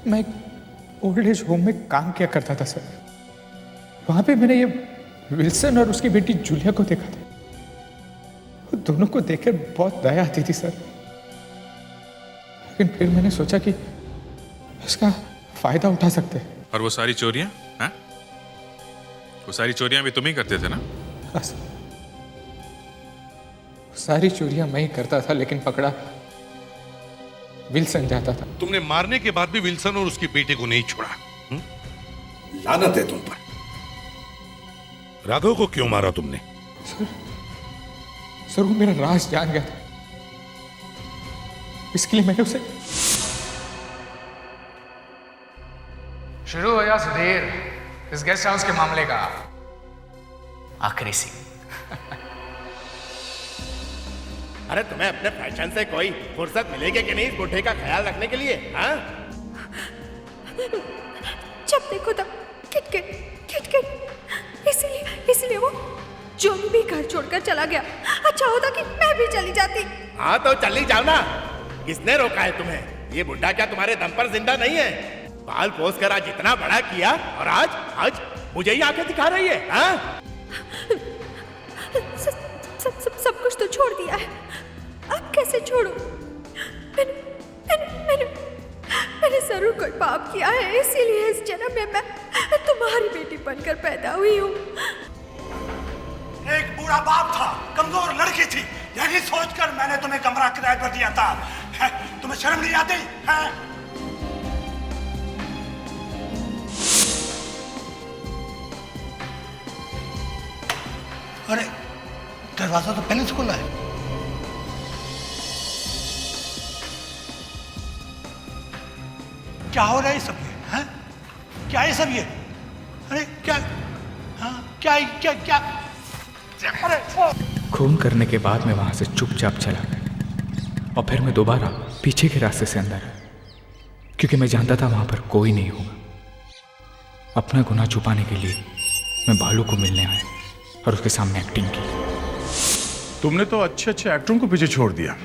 मैं एक ओल्ड एज होम में काम किया करता था सर। वहां पे मैंने ये विल्सन और उसकी बेटी जूलिया को देखा था। दोनों को देखकर बहुत दया आती थी सर। लेकिन फिर मैंने सोचा कि इसका फायदा उठा सकते हैं। और वो सारी चोरियां, हाँ? वो सारी चोरियां भी तुम ही करते थे ना? हाँ सर, सारी चोरियां मैं ही करता था, लेकिन पकड़ा विल्सन जाता था। तुमने मारने के बाद भी विल्सन और उसकी बेटे को नहीं छोड़ा। लानत है तुम पर। राघव को क्यों मारा तुमने? सर वो मेरा राज जान गया था, इसके लिए मैंने उसे। शुरू हो गया सुधीर इस गेस्ट हाउस के मामले का आखिरी सीन। अरे तुम्हें अपने फैशन से कोई फुर्सत मिलेगी कि नहीं इस बुढ़े का ख्याल रखने के लिए? हाँ? जब देखो तब किटकिट किटकिट। इसीलिए वो जोनी भी घर छोड़कर चला गया। अच्छा होता कि मैं भी चली जाती। हाँ तो चली जाओ ना। किसने रोका है तुम्हें? ये बुढ़ा क्या तुम्हारे दम पर जिंदा नहीं है? बाल पोस कर आज इतना बड़ा किया और आज मुझे ही आंखें दिखा रही है। हाँ? सब कुछ तो छोड़ दिया है, अब कैसे छोड़ूं? मैंने जरूर कोई पाप किया है, इसीलिए इस जन्म में मैं तुम्हारी बेटी बनकर पैदा हुई हूँ। एक बूढ़ा बाप था, कमजोर लड़की थी, यही सोचकर मैंने तुम्हें कमरा किराए पर दिया था। तुम्हें शर्म नहीं आती है? अरे दरवाजा तो पहले से खुला है। क्या हो रहा है सब ये? हैं? क्या है सब ये? अरे क्या? हाँ क्या क्या क्या? अरे खून करने के बाद मैं वहां से चुपचाप चला गया और फिर मैं दोबारा पीछे के रास्ते से अंदर आया, क्योंकि मैं जानता था वहां पर कोई नहीं होगा। अपना गुनाह छुपाने के लिए मैं भालू को मिलने आया और उसके सामने एक्टिंग की। तुमने तो अच्छे अच्छे एक्टरों को पीछे छोड़ दिया।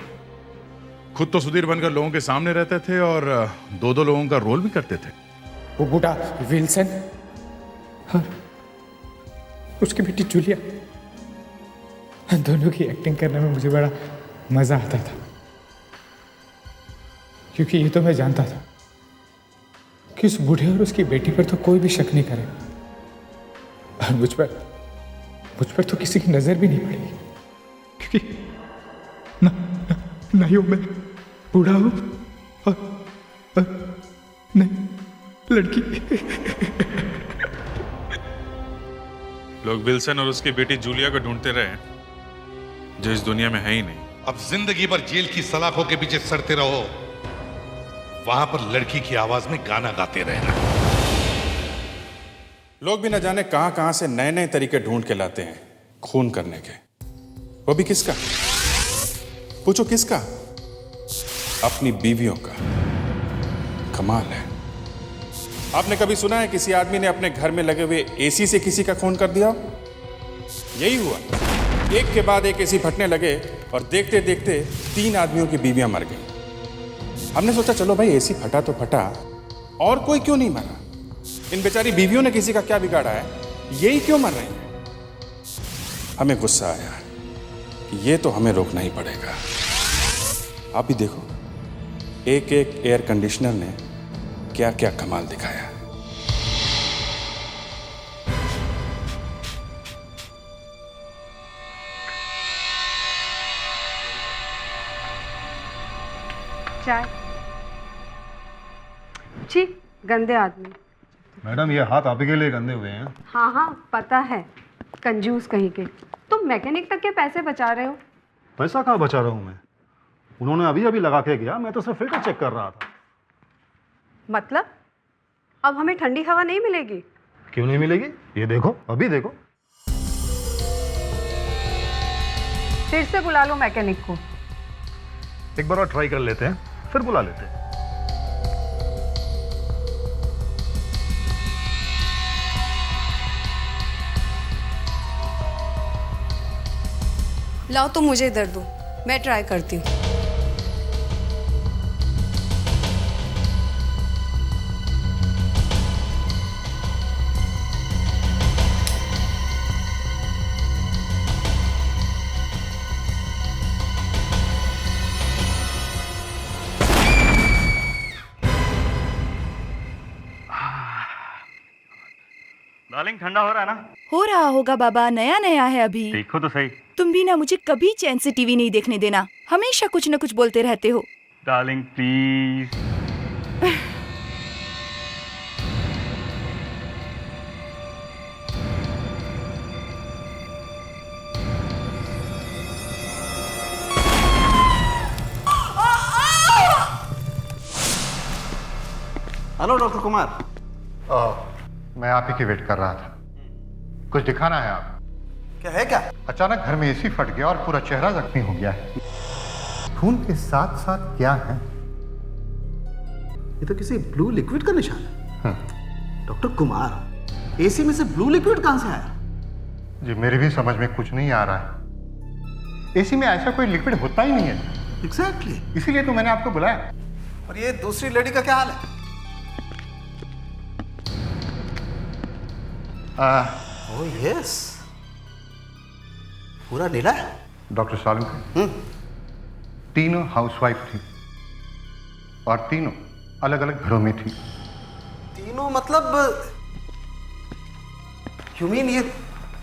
खुद तो सुधीर बनकर लोगों के सामने रहते थे और दो दो लोगों का रोल भी करते थे। वो बूढ़ा विल्सन और उसकी बेटी जूलिया, दोनों की एक्टिंग करने में मुझे बड़ा मजा आता था, क्योंकि ये तो मैं जानता था कि उस बूढ़े और उसकी बेटी पर तो कोई भी शक नहीं करे और मुझ पर तो किसी की नजर भी नहीं पड़ेगी, क्योंकि ना ही मैं बूढ़ा हूं और नहीं लड़की। लोग विल्सन और उसकी बेटी जूलिया को ढूंढते रहे, जो इस दुनिया में है ही नहीं। अब जिंदगी भर जेल की सलाखों के पीछे सड़ते रहो, वहां पर लड़की की आवाज में गाना गाते रहना। लोग भी न जाने कहां कहां से नए नए तरीके ढूंढ के लाते हैं खून करने के, वो भी किसका? पूछो किसका? अपनी बीवियों का। कमाल है। आपने कभी सुना है किसी आदमी ने अपने घर में लगे हुए एसी से किसी का खून कर दिया? यही हुआ, एक के बाद एक एसी फटने लगे और देखते देखते 3 आदमियों की बीवियां मर गई। हमने सोचा चलो भाई एसी फटा तो फटा, और कोई क्यों नहीं मरा? इन बेचारी बीवियों ने किसी का क्या बिगाड़ा है? यही क्यों मर रही है? हमें गुस्सा आया कि ये तो हमें रोकना ही पड़ेगा। आप भी देखो, एक एक एयर कंडीशनर ने क्या क्या कमाल दिखाया। चाय। छी, गंदे आदमी। मैडम ये हाथ आप ही के लिए गंदे हुए हैं। हाँ हाँ पता है, कंजूस कहीं के। तुम मैकेनिक तक के पैसे बचा रहे हो। पैसा कहाँ बचा रहा हूँ मैं? उन्होंने अभी अभी लगा के गया, मैं तो सिर्फ फिल्टर चेक कर रहा था। मतलब अब हमें ठंडी हवा नहीं मिलेगी? क्यों नहीं मिलेगी? ये देखो, अभी देखो। फिर से बुला लो मैकेनिक को। एक बार और ट्राई कर लेते हैं, फिर बुला लेते हैं। लाओ तो मुझे इधर दो, मैं ट्राई करती हूँ। डार्लिंग ठंडा हो रहा है ना? हो रहा होगा बाबा, नया नया है अभी। देखो तो सही। तुम भी ना मुझे कभी चैन से टीवी नहीं देखने देना, हमेशा कुछ न कुछ बोलते रहते हो। Darling please. Hello doctor Kumar. मैं आप ही की वेट कर रहा था। कुछ दिखाना है आप? क्या है क्या? अचानक घर में एसी फट गया और पूरा चेहरा जख्मी हो गया है। खून के साथ साथ क्या है? ये तो किसी ब्लू लिक्विड का निशान है। हाँ। डॉक्टर कुमार, एसी में से ब्लू लिक्विड कहां से आया? जी मेरे भी समझ में कुछ नहीं आ रहा है। एसी में ऐसा कोई लिक्विड होता ही नहीं है। एग्जैक्टली। इसीलिए तो मैंने आपको बुलाया। और ये दूसरी लेडी का क्या हाल है? ओह यस, पूरा नीला है। डॉक्टर सालम, तीनों हाउसवाइफ थी और तीनों अलग अलग घरों में थी। तीनों मतलब यू मीन ये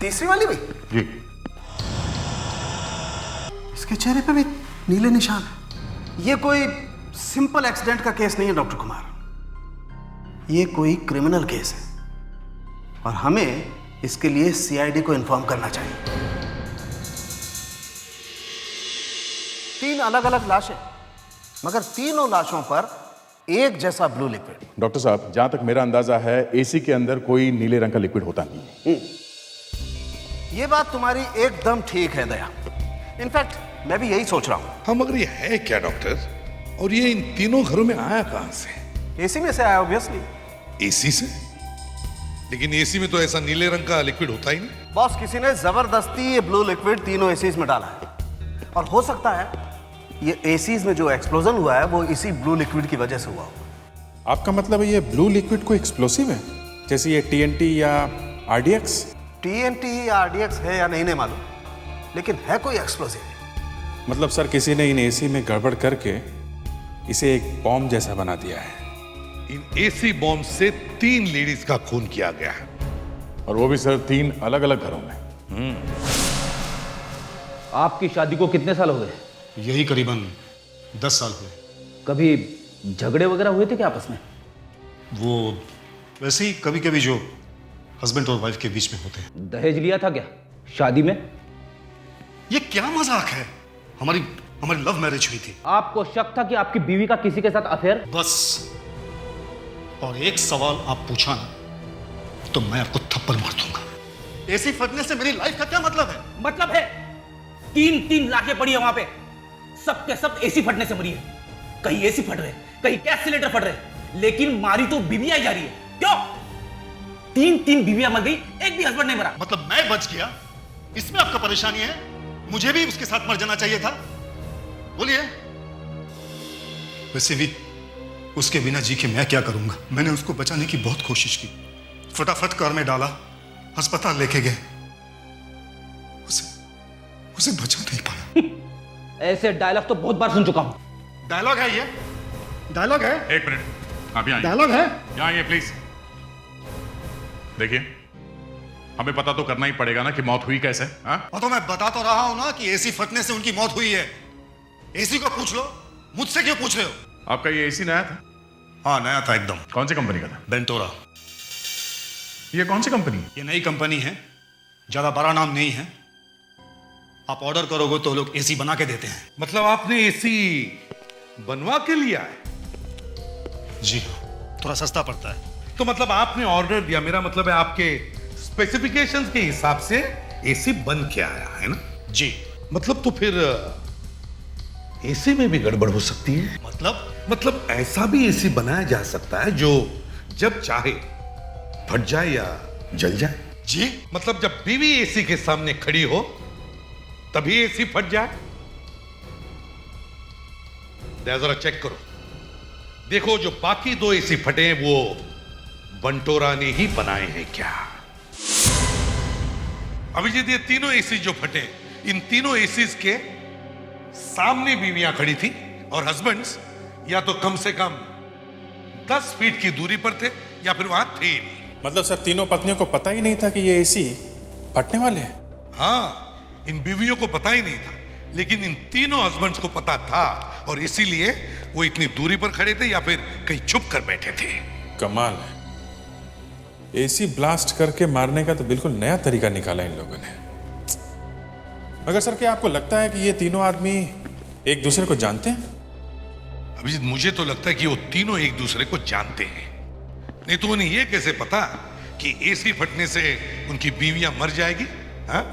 तीसरी वाली भी? जी। इसके चेहरे पे भी नीले निशान है। ये कोई सिंपल एक्सीडेंट का केस नहीं है डॉक्टर कुमार, ये कोई क्रिमिनल केस है और हमें इसके लिए सीआईडी को इन्फॉर्म करना चाहिए। 3 अलग अलग लाशें, मगर तीनों लाशों पर एक जैसा ब्लू लिक्विड। डॉक्टर साहब, जहां तक मेरा अंदाजा है एसी के अंदर कोई नीले रंग का लिक्विड होता नहीं है। ये बात तुम्हारी एकदम ठीक है दया। इनफैक्ट मैं भी यही सोच रहा हूं। हाँ, मगर ये है क्या डॉक्टर? और ये इन तीनों घरों में आया कहां से? एसी में से आया ऑब्वियसली। एसी से? लेकिन एसी में तो ऐसा नीले रंग का लिक्विड होता ही नहीं। बॉस, किसी ने जबरदस्ती ये ब्लू लिक्विड तीनों एसीज में डाला है और हो सकता है ये एसीज में जो एक्सप्लोजन हुआ है वो इसी ब्लू लिक्विड की वजह से हुआ होगा। आपका मतलब है ये ब्लू लिक्विड कोई एक्सप्लोसिव है, जैसे ये टीएनटी या आरडीएक्स? टीएनटी या आरडीएक्स है या नहीं मालूम, लेकिन है कोई एक्सप्लोसिव। मतलब सर किसी ने इन एसी में गड़बड़ करके इसे एक बॉम्ब जैसा बना दिया है। इन एसी बॉम्ब से 3 लेडीज का खून किया गया है, और वो भी सर 3 अलग अलग घरों में। आपकी शादी को कितने साल हो गए? यही करीबन 10 साल हुए। कभी झगड़े वगैरह हुए थे क्या आपस में? वो वैसे ही कभी कभी जो हस्बैंड और वाइफ के बीच में होते हैं। दहेज लिया था क्या शादी में? ये क्या मजाक है? हमारी लव मैरिज हुई थी। आपको शक था कि आपकी बीवी का किसी के साथ अफेयर? बस, और एक सवाल आप पूछा ना तो मैं आपको थप्पड़ मार दूंगा। एसी फटने से मेरी लाइफ का क्या मतलब है? मतलब है 3 लाशें पड़ी है वहां पे, सबके सब एसी फटने से मरी है। कहीं एसी फट रहे, कहीं गैस सिलेंडर फट रहे, लेकिन मारी तो बीवियां जा रही है। क्यों? 3 बीवियां मर गई, एक भी हस्बैंड नहीं मरा। मतलब मैं बच गया, इसमें आपका परेशानी है? मुझे भी उसके साथ मर जाना चाहिए था। बोलिए। वैसे भी उसके बिना जी के मैं क्या करूंगा? मैंने उसको बचाने की बहुत कोशिश की, फटाफट कार में डाला, अस्पताल लेके गए, उसे बचा नहीं पाया। ऐसे डायलॉग तो बहुत बार सुन चुका हूं। डायलॉग है ये? डायलॉग है? एक मिनट, आप यहाँ डायलॉग है? यहाँ आइए प्लीज। देखिए, हमें पता तो करना ही पड़ेगा ना कि मौत हुई कैसे। हाँ, तो मैं बता तो रहा हूं ना कि एसी फटने से उनकी मौत हुई है। एसी को पूछ लो, मुझसे क्यों पूछ रहे हो? आपका ये एसी नया था? हाँ, नया था एकदम। कौन सी कंपनी का था? बेंटोरा। ये कौन सी कंपनी? ये नई कंपनी है, ज्यादा बड़ा नाम नहीं है। आप ऑर्डर करोगे तो लोग एसी बना के देते हैं। मतलब आपने एसी बनवा के लिया है? जी, थोड़ा सस्ता पड़ता है। तो मतलब आपने ऑर्डर दिया, मेरा मतलब है आपके स्पेसिफिकेशंस के हिसाब से एसी बन के आया है ना? जी। मतलब तो फिर एसी में भी गड़बड़ हो सकती है। मतलब ऐसा भी एसी बनाया जा सकता है जो जब चाहे फट जाए या जल जाए। जी? मतलब जब बीवी एसी के सामने खड़ी हो तभी एसी फट जाए। जरा चेक करो, देखो जो बाकी 2 एसी फटे हैं वो बंटोरा ने ही बनाए हैं क्या? अभिजीत, ये तीनों एसी जो फटे, इन तीनों एसीज के सामने बीवियां खड़ी थी और हस्बैंड्स या तो कम से कम 10 फीट की दूरी पर थे या फिर वहां थे ही नहीं। मतलब सर तीनों पत्नियों को पता ही नहीं था कि ये एसी फटने वाले हैं? हाँ, इन बीवियों को पता ही नहीं था, लेकिन इन तीनों हस्बैंड्स को पता था और इसीलिए वो इतनी दूरी पर खड़े थे या फिर कहीं छुप कर बैठे थे। कमाल है, एसी ब्लास्ट करके मारने का तो बिल्कुल नया तरीका निकाला इन लोगों ने। मगर सर क्या आपको लगता है कि ये तीनों आदमी एक दूसरे को जानते हैं? अभिजीत, मुझे तो लगता है कि वो तीनों एक दूसरे को जानते हैं, नहीं तो उन्हें ये कैसे पता कि एसी फटने से उनकी बीवियां मर जाएगी? हाँ?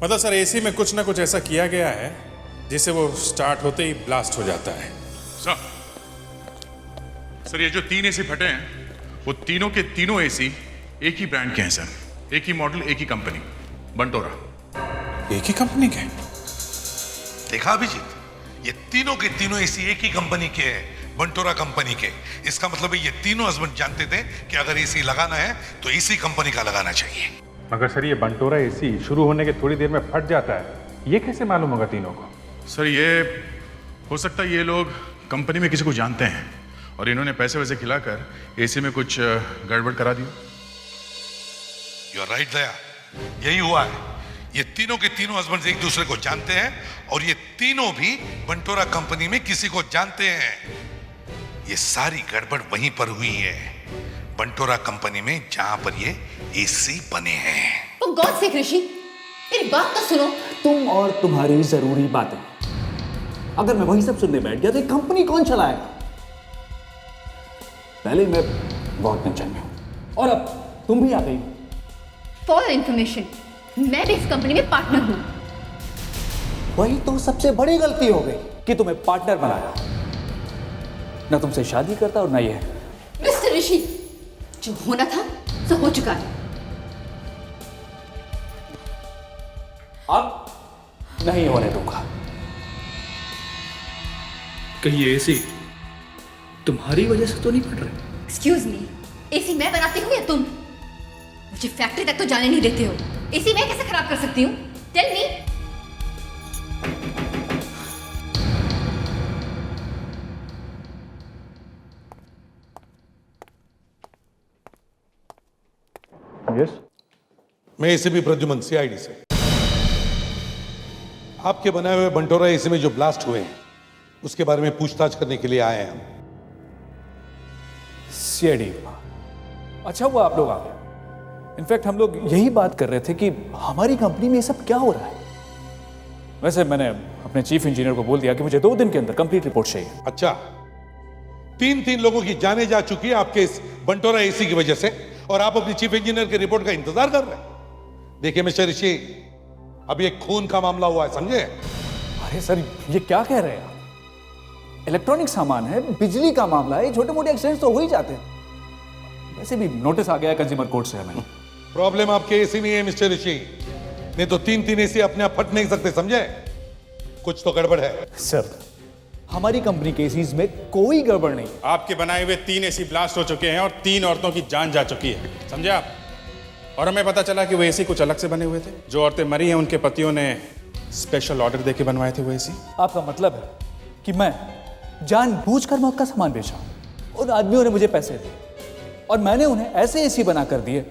मतलब सर एसी में कुछ ना कुछ ऐसा किया गया है जिससे वो स्टार्ट होते ही ब्लास्ट हो जाता है। सर ये जो 3 एसी फटे हैं वो तीनों के तीनों एसी एक ही ब्रांड के हैं सर, एक ही मॉडल, एक ही कंपनी, बंटोरा। एक ही कंपनी के? देखा अभिजीत, ये तीनों के तीनों एसी एक ही कंपनी के हैं, बंटोरा कंपनी के। इसका मतलब है ये तीनों हस्बैंड जानते थे कि अगर एसी लगाना है तो इसी कंपनी का लगाना चाहिए। मगर सर ये बंटोरा एसी शुरू होने के थोड़ी देर में फट जाता है, ये कैसे मालूम होगा तीनों को? सर ये हो सकता है ये लोग कंपनी में किसी को जानते हैं और इन्होंने पैसे वैसे खिलाकर एसी में कुछ गड़बड़ करा दी। यू आर राइट दया, यही हुआ है। ये तीनों के तीनों हस्बैंड एक दूसरे को जानते हैं और ये तीनों भी बंटोरा कंपनी में किसी को जानते हैं। ये सारी गड़बड़ वहीं पर हुई है, बंटोरा कंपनी में, जहां पर ये एसी बने हैं। तो गॉड से ऋषि, मेरी बात तो सुनो। तुम और तुम्हारी जरूरी बातें, अगर मैं वही सब सुनने बैठ गया तो कंपनी कौन चलाएगा? पहले मैं बहुत टेंशन में हूं और अब तुम भी आ गई। फॉर इंफॉर्मेशन, मैं भी इस कंपनी में पार्टनर हूं। वही तो सबसे बड़ी गलती हो गई कि तुम्हें पार्टनर बनाया। ना तुमसे शादी करता और ना ये। मिस्टर ऋषि, जो होना था सो हो चुका है। अब नहीं होने दूंगा। कहीं ये एसी तुम्हारी वजह से तो नहीं फट रहे? एक्सक्यूज मी, एसी मैं बनाती हूँ या तुम? मुझे फैक्ट्री तक तो जाने नहीं देते हो। एसी मैं कैसे खराब कर सकती हूँ? Tell me. यस, मैं एसीपी प्रद्युमन, सीआईडी से। आपके बनाए हुए बंटोरा एसी में जो ब्लास्ट हुए हैं उसके बारे में पूछताछ करने के लिए आए हैं हम। सीआईडी, अच्छा हुआ आप लोग आ गए। इनफैक्ट हम लोग यही बात कर रहे थे कि हमारी कंपनी में ये सब क्या हो रहा है। वैसे मैंने अपने चीफ इंजीनियर को बोल दिया कि मुझे 2 दिन के अंदर कंप्लीट रिपोर्ट चाहिए। अच्छा, 3 लोगों की जानें जा चुकी है आपके इस बंटोरा एसी की वजह से और आप अपनी चीफ इंजीनियर की रिपोर्ट का इंतजार कर रहे हैं। देखिए मिस्टर ऋषि, अभी एक खून का मामला हुआ है, समझे? अरे सर, ये क्या कह रहे हैं आप? इलेक्ट्रॉनिक सामान है, बिजली का मामला है, छोटे मोटे एक्सीडेंट तो हो ही जाते हैं। वैसे भी नोटिस आ गया है कंज्यूमर कोर्ट से हमें। प्रॉब्लम आपके एसी में है मिस्टर ऋषि, नहीं तो 3 एसी अपने आप फट नहीं सकते, समझे? कुछ तो गड़बड़ है। सर, हमारी कंपनी के एसीज में कोई गड़बड़ नहीं। आपके बनाए हुए 3 एसी ब्लास्ट हो चुके हैं और 3 औरतों की जान जा चुकी है, समझे आप? और हमें पता चला कि वो एसी कुछ अलग से बने हुए थे। जो औरतें मरी हैं उनके पतियों ने स्पेशल ऑर्डर देके बनवाए थे वो एसी। आपका मतलब है कि मैं जानबूझकर मौत का सामान बेचा? उन आदमियों ने मुझे पैसे दिए और मैंने उन्हें ऐसे एसी बना कर दिए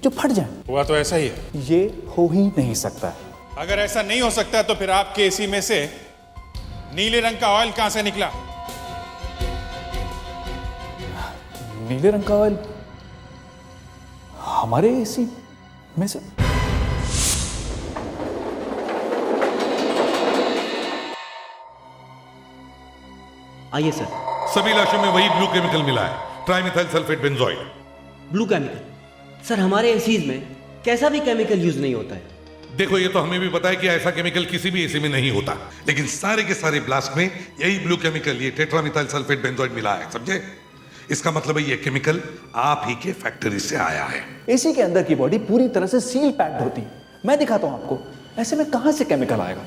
जो फट जाए। हुआ तो ऐसा ही है। ये हो ही नहीं सकता। अगर ऐसा नहीं हो सकता तो फिर आपके एसी में से नीले रंग का ऑयल कहां से निकला? नीले रंग का ऑयल हमारे एसी में से? आइए सर। सभी लाशों में वही ब्लू केमिकल मिला है, trimethyl sulphate benzoid. Blue chemical? Sir, हमारे एसीज में कैसा भी केमिकल यूज नहीं होता है। देखो, ये तो हमें भी पता है कि ऐसा केमिकल किसी भी एसी में नहीं होता, लेकिन सारे के सारे ब्लास्ट में यही ब्लू केमिकल, ये टेट्रामिथाइल सल्फेट बेंजोइड मिला है, समझे? इसका मतलब है ये केमिकल आप ही के फैक्ट्री से आया है। एसी के अंदर की बॉडी पूरी तरह से सील पैक्ड होती है। मैं दिखाता हूं आपको, ऐसे में कहां से केमिकल आएगा?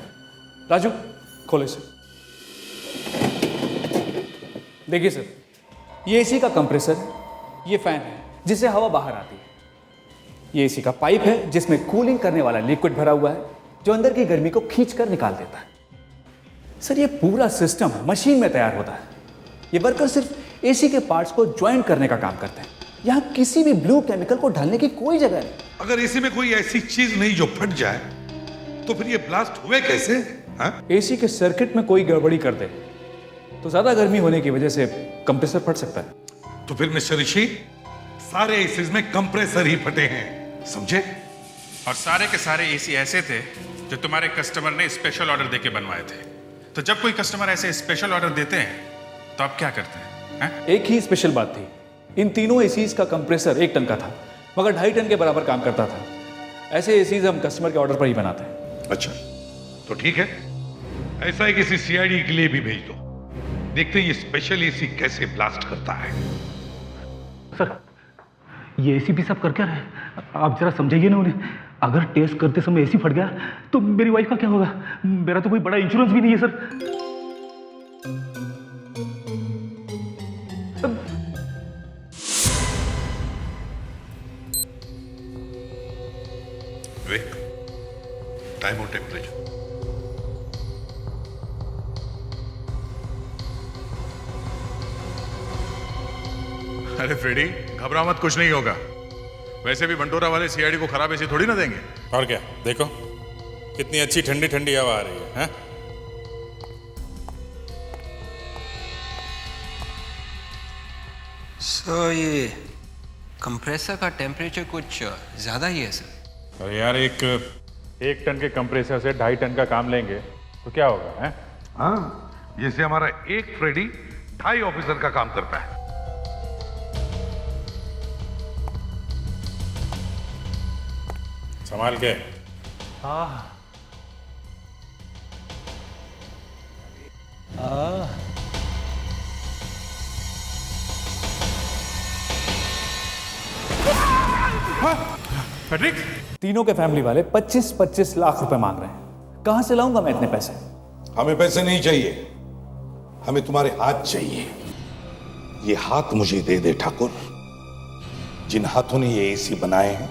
राजू, खोलो इसे। देखिए सर, ये एसी का कंप्रेसर, ये फैन है जिससे हवा बाहर आती है। ये एसी का पाइप है जिसमें कूलिंग करने वाला लिक्विड भरा हुआ है जो अंदर की गर्मी को खींचकर निकाल देता है। सर, ये पूरा सिस्टम मशीन में तैयार होता है। ये वर्कर सिर्फ एसी के पार्ट्स को ज्वाइन करने का काम करते हैं। यहाँ किसी भी ब्लू केमिकल को डालने की कोई जगह नहीं। अगर एसी में कोई ऐसी चीज नहीं जो फट जाए तो फिर ये ब्लास्ट हुए कैसे? एसी के सर्किट में कोई गड़बड़ी कर दे तो ज्यादा गर्मी होने की वजह से कंप्रेसर फट सकता है। तो फिर मिस्टर ऋषि, सारे एसीज में कंप्रेसर ही फटे हैं, समझे? और सारे के सारे एसी ऐसे थे जो तुम्हारे कस्टमर ने स्पेशल ऑर्डर देके बनवाए थे। तो जब कोई कस्टमर ऐसे स्पेशल ऑर्डर देते हैं तो आप क्या करते हैं? एक ही स्पेशल बात थी, इन तीनों एसीज का कंप्रेसर 1 टन का था मगर 2.5 टन के बराबर काम करता था। ऐसे एसीज हम कस्टमर के ऑर्डर पर ही बनाते हैं। अच्छा, तो ठीक है, ऐसा ही किसी सीआईडी के लिए भी भेज दो, देखते हैं ये स्पेशल एसी कैसे ब्लास्ट करता है। सर, ये एसी भी सब कर क्या रहे? आप जरा समझाइए ना उन्हें। अगर टेस्ट करते समय एसी फट गया तो मेरी वाइफ का क्या होगा? मेरा तो कोई बड़ा इंश्योरेंस भी नहीं है सर। विवेक, टाइम और टेम्परेचर। अरे फ्रेडी, घबराओ मत, कुछ नहीं होगा। वैसे भी बंटोरा वाले सीआईडी को खराब एसी थोड़ी ना देंगे। और क्या, देखो कितनी अच्छी ठंडी ठंडी हवा आ रही है, हैं? सर ये कंप्रेसर का टेम्परेचर कुछ ज़्यादा ही है सर। और यार एक टन के कंप्रेसर से 2.5 टन का काम लेंगे तो क्या होगा, हैं? हाँ, जैसे हमारा एक फ्रेडी 2.5 ऑफिसर का काम करता है। संभाल के। पैट्रिक, तीनों के फैमिली वाले 25-25 लाख रुपए मांग रहे हैं। कहां से लाऊंगा मैं इतने पैसे? हमें पैसे नहीं चाहिए, हमें तुम्हारे हाथ चाहिए। ये हाथ मुझे दे दे ठाकुर। जिन हाथों ने ये एसी बनाए हैं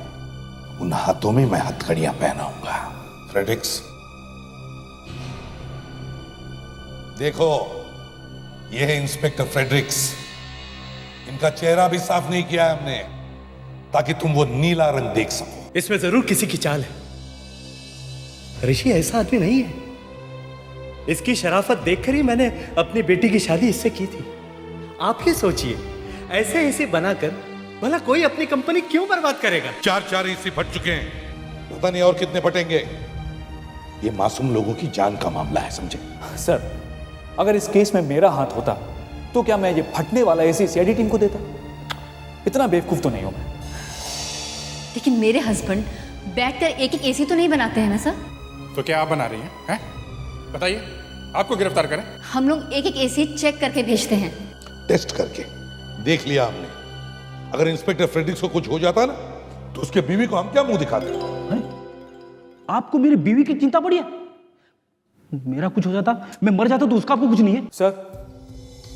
उन हाथों में मैं हथकड़ियां पहनाऊंगा। फ्रेडरिक्स, देखो ये है इंस्पेक्टर फ्रेडरिक्स। इनका चेहरा भी साफ नहीं किया है हमने ताकि तुम वो नीला रंग देख सको। इसमें जरूर किसी की चाल है। ऋषि ऐसा आदमी नहीं है। इसकी शराफत देखकर ही मैंने अपनी बेटी की शादी इससे की थी। आप ही सोचिए, ऐसे एसी बनाकर भला कोई अपनी कंपनी क्यों बर्बाद करेगा? 4 एसी फट चुके हैं, पता नहीं और कितने फटेंगे। ये मासूम लोगों की जान का मामला है, समझे? सर, अगर इस केस में मेरा हाथ होता तो क्या मैं ये फटने वाला एसी सीआईडी टीम को देता? इतना बेवकूफ तो नहीं हूं मैं। लेकिन मेरे हस्बैंड बैठकर एक एक एसी तो नहीं बनाते हैं ना सर। तो क्या आप बना रही हैं, हैं? बताइए, आपको गिरफ्तार करें? हम लोग एक एक एसी चेक करके भेजते हैं। टेस्ट करके देख लिया हमने। अगर इंस्पेक्टर फ्रेडरिक्स को कुछ हो जाता ना तो उसके बीवी को हम क्या मुंह दिखाते? आपको मेरी बीवी की चिंता पड़ी है? मेरा कुछ हो जाता, मैं मर जाता तो उसका आपको कुछ नहीं है? सर,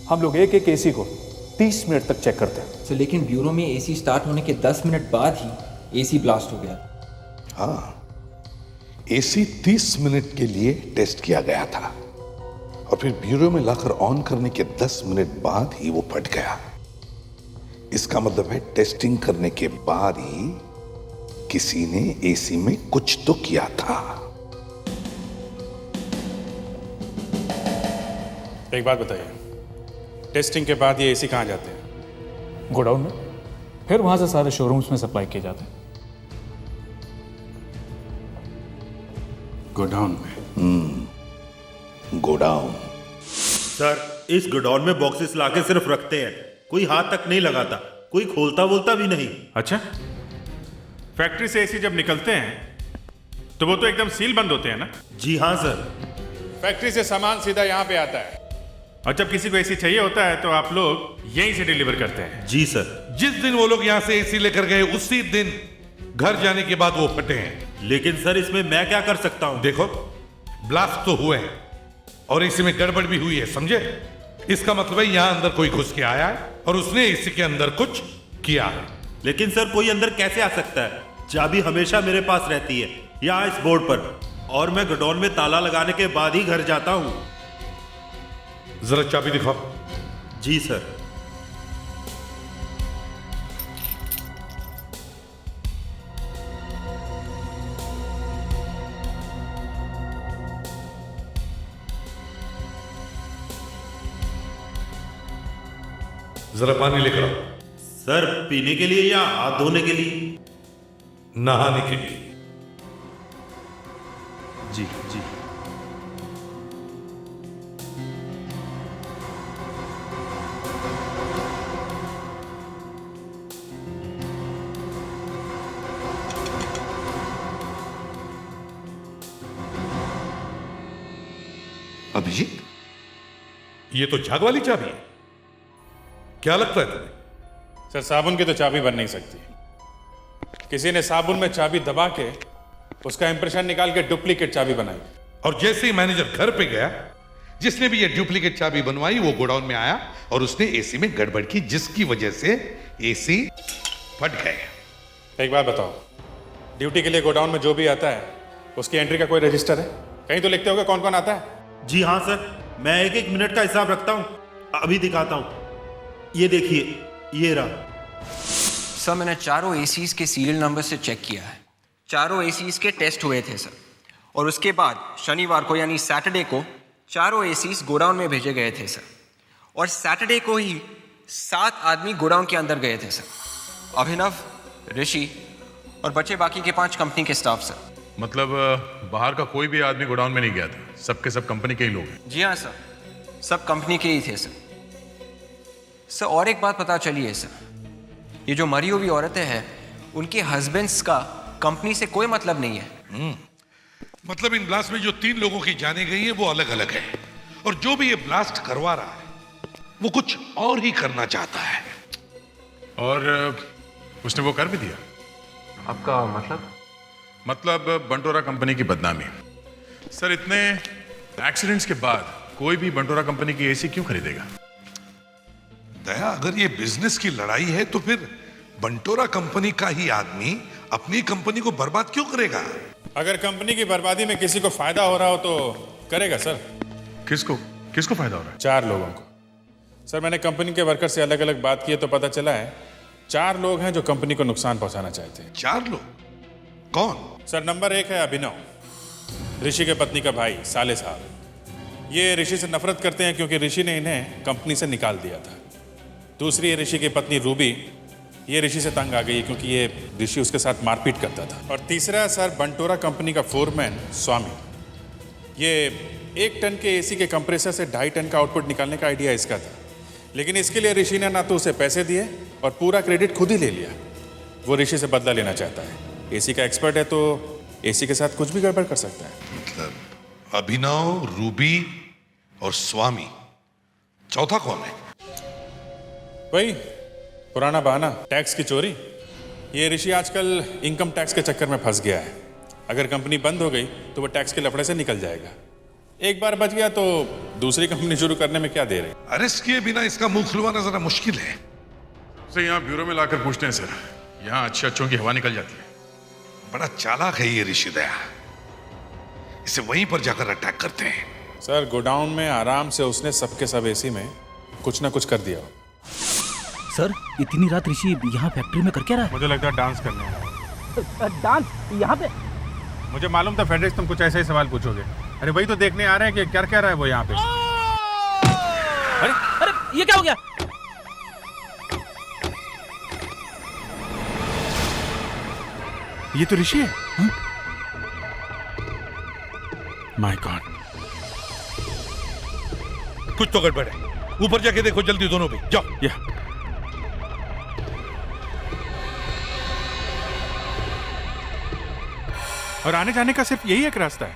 हम लोग एक एक एसी को 30 मिनट तक चेक करते हैं। सर लेकिन ब्यूरो में एसी स्टार्ट होने के 10 मिनट बाद ही एसी ब्लास्ट हो गया। हाँ, एसी 30 मिनट के लिए टेस्ट किया गया था और फिर ब्यूरो में लाकर ऑन करने के 10 मिनट बाद ही वो फट गया। इसका मतलब है टेस्टिंग करने के बाद ही किसी ने एसी में कुछ तो किया था। एक बात बताइए, टेस्टिंग के बाद ये एसी कहाँ जाते हैं? गोडाउन में, फिर वहां से सारे शोरूम्स में सप्लाई किए जाते हैं। गोडाउन में? गोडाउन। सर, इस गोडाउन में बॉक्सेस लाके सिर्फ रखते हैं, कोई हाथ तक नहीं लगाता, कोई खोलता बोलता भी नहीं। अच्छा, फैक्ट्री से एसी जब निकलते हैं तो वो तो एकदम सील बंद होते हैं ना? जी हाँ सर। फैक्ट्री से सामान सीधा यहाँ पे आता है और जब किसी को एसी चाहिए होता है तो आप लोग यहीं से डिलीवर करते हैं? जी सर। जिस दिन वो लोग यहां से एसी लेकर गए उसी दिन घर जाने के बाद वो फटे हैं। लेकिन सर इसमें मैं क्या कर सकता हूं? देखो, ब्लास्ट तो हुए हैं और एसी में गड़बड़ भी हुई है, समझे? इसका मतलब है यहां अंदर कोई घुस के आया है और उसने एसी के अंदर कुछ किया है। लेकिन सर कोई अंदर कैसे आ सकता है? चाबी हमेशा मेरे पास रहती है, यहाँ इस बोर्ड पर, और मैं गोडाउन में ताला लगाने के बाद ही घर जाता हूँ। जरा चाबी दिखाओ। जी सर। जरा पानी लेकर आओ। सर, पीने के लिए या हाथ धोने के लिए? नहाने के लिए। जी जी। अभिजीत, ये तो झाग वाली चाबी है। क्या लगता है तुम्हें? सर, साबुन की तो चाबी बन नहीं सकती। किसी ने साबुन में चाबी दबा के उसका इंप्रेशन निकाल के डुप्लीकेट चाबी बनाई। और जैसे ही मैनेजर घर पे गया, जिसने भी ये डुप्लीकेट चाबी बनवाई वो गोडाउन में आया और उसने एसी में गड़बड़ की, जिसकी वजह से एसी फट गए। एक बात बताओ, ड्यूटी के लिए गोडाउन में जो भी आता है उसकी एंट्री का कोई रजिस्टर है? कहीं तो लिखते होगा कौन कौन आता है? जी हाँ सर, मैं एक एक मिनट का हिसाब रखता हूँ। अभी दिखाता हूँ, ये देखिए, ये रहा। सर मैंने चारों एसीज के सीरियल नंबर से चेक किया है। चारों एसीज के टेस्ट हुए थे सर, और उसके बाद शनिवार को यानी सैटरडे को चारों एसीज गोडाउन में भेजे गए थे सर, और सैटरडे को ही 7 आदमी गोडाउन के अंदर गए थे सर। अभिनव, ऋषि और बचे बाकी के 5 कंपनी के स्टाफ सर। मतलब बाहर का कोई भी आदमी गोडाउन में नहीं गया था, सबके सब कंपनी के ही लोग हैं। जी हाँ सर, सब कंपनी के ही थे सर। सर और एक बात पता चली है सर, ये जो मरी हुई औरतें हैं उनके हस्बैंड्स का कंपनी से कोई मतलब नहीं है। मतलब इन ब्लास्ट में जो 3 लोगों की जाने गई है वो अलग अलग है, और जो भी ये ब्लास्ट करवा रहा है वो कुछ और ही करना चाहता है। और उसने वो कर भी दिया। आपका मतलब बंटोरा कंपनी की बदनामी। सर इतने एक्सीडेंट्स के बाद कोई भी बंटोरा कंपनी की एसी क्यों खरीदेगा? दया, अगर ये बिजनेस की लड़ाई है तो फिर बंटोरा कंपनी का ही आदमी अपनी कंपनी को बर्बाद क्यों करेगा? अगर कंपनी की बर्बादी में किसी को फायदा हो रहा हो तो करेगा सर। किसको किसको फायदा हो रहा है? 4 लोगों को। सर मैंने कंपनी के वर्कर से अलग अलग बात की है तो पता चला है 4 लोग हैं जो कंपनी को नुकसान पहुंचाना चाहते हैं। 4 लोग? कौन? सर नंबर 1 है अभिनव, ऋषि के पत्नी का भाई साले साहब। ये ऋषि से नफरत करते हैं क्योंकि ऋषि ने इन्हें कंपनी से निकाल दिया था। दूसरी है ऋषि की पत्नी रूबी, ये ऋषि से तंग आ गई है क्योंकि ये ऋषि उसके साथ मारपीट करता था। और तीसरा सर बंटोरा कंपनी का फोरमैन स्वामी, ये 1 टन के एसी के कंप्रेसर से 2.5 टन का आउटपुट निकालने का आइडिया इसका था, लेकिन इसके लिए ऋषि ने ना तो उसे पैसे दिए और पूरा क्रेडिट खुद ही ले लिया। वो ऋषि से बदला लेना चाहता है। एसी का एक्सपर्ट है तो एसी के साथ कुछ भी गड़बड़ कर सकता है। मतलब अभिनव, रूबी और स्वामी, चौथा कौन है? वही पुराना बहाना, टैक्स की चोरी। ये ऋषि आजकल इनकम टैक्स के चक्कर में फंस गया है। अगर कंपनी बंद हो गई तो वो टैक्स के लफड़े से निकल जाएगा। एक बार बच गया तो दूसरी कंपनी शुरू करने में क्या देर है। अरेस्ट किए बिना इसका मुंह खुलवाना जरा मुश्किल है। उसे यहाँ ब्यूरो में लाकर पूछते हैं सर, यहाँ अच्छे अच्छों की हवा निकल जाती है। बड़ा चालाक है ये ऋषि दया, इसे वहीं पर जाकर अटैक करते हैं। सर गोडाउन में आराम से उसने सबके सब एसी में कुछ ना कुछ कर दिया। सर इतनी रात ऋषि यहाँ फैक्ट्री में कर क्या रहा है? मुझे लगता है डांस करने आया है। डांस यहाँ पे? मुझे मालूम था फेडरिक्स तुम कुछ ऐसे ही सवाल पूछोगे। अरे वही तो देखने आ रहे हैं कि क्या क्या रहा है वो यहाँ पे। अरे अरे ये क्या हो गया? ये तो ऋषि है। माय गॉड, कुछ तो गड़बड़ है। ऊपर जाके देखो जल्दी दोनों भी, जाओ। या और आने जाने का सिर्फ यही एक रास्ता है।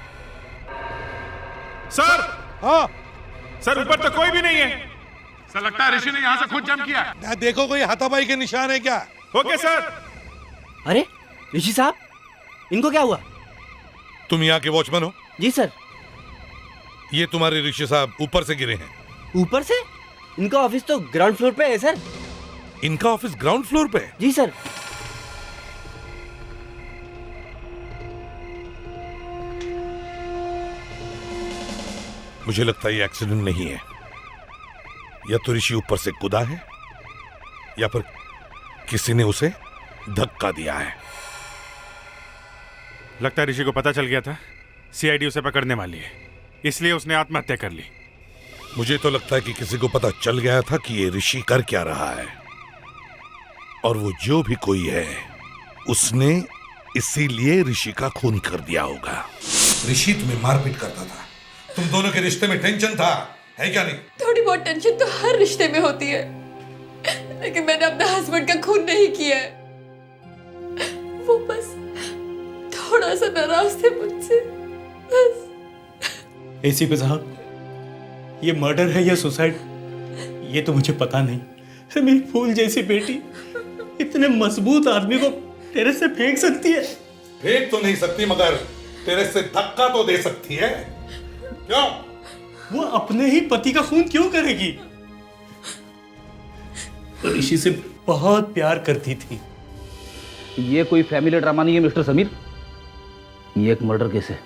सर, हाँ सर ऊपर तो कोई भी नहीं है। सर लगता है ऋषि ने यहाँ से खुद जंप किया। देखो कोई हाथापाई के निशान है क्या? Okay sir. अरे ऋषि साहब, इनको क्या हुआ? तुम यहाँ के वॉचमैन हो? जी सर। ये तुम्हारे ऋषि साहब ऊपर से गिरे हैं। ऊपर से? इनका ऑफिस तो ग्राउंड फ्लोर पे है सर। इनका ऑफिस ग्राउंड फ्लोर पे है? जी सर। मुझे लगता है ये एक्सीडेंट नहीं है। या तो ऋषि ऊपर से कूदा है या फिर किसी ने उसे धक्का दिया है। लगता है ऋषि को पता चल गया था सीआईडी उसे पकड़ने वाली है, इसलिए उसने आत्महत्या कर ली। मुझे तो लगता है कि किसी को पता चल गया था कि ये ऋषि कर क्या रहा है, और वो जो भी कोई है उसने इसीलिए ऋषि का खून कर दिया होगा। ऋषि तुम्हें मारपीट करता था, तुम दोनों के रिश्ते में टेंशन था, है क्या नहीं? थोड़ी बहुत टेंशन तो हर रिश्ते में होती है, लेकिन मैंने अपने हस्बैंड का खून नहीं किया है। वो बस थोड़ा सा नाराज थे मुझसे, बस। एसीपी साहब, ये मर्डर है या सुसाइड ये तो मुझे पता नहीं। मेरी फूल जैसी बेटी इतने मजबूत आदमी को टेरेस से फेंक सकती है? फेंक तो नहीं सकती, मगर टेरेस से धक्का तो दे सकती है। क्यों? वो अपने ही पति का खून क्यों करेगी? ऋषि से बहुत प्यार करती थी। ये कोई फैमिली ड्रामा नहीं है मिस्टर समीर, ये एक मर्डर केस है।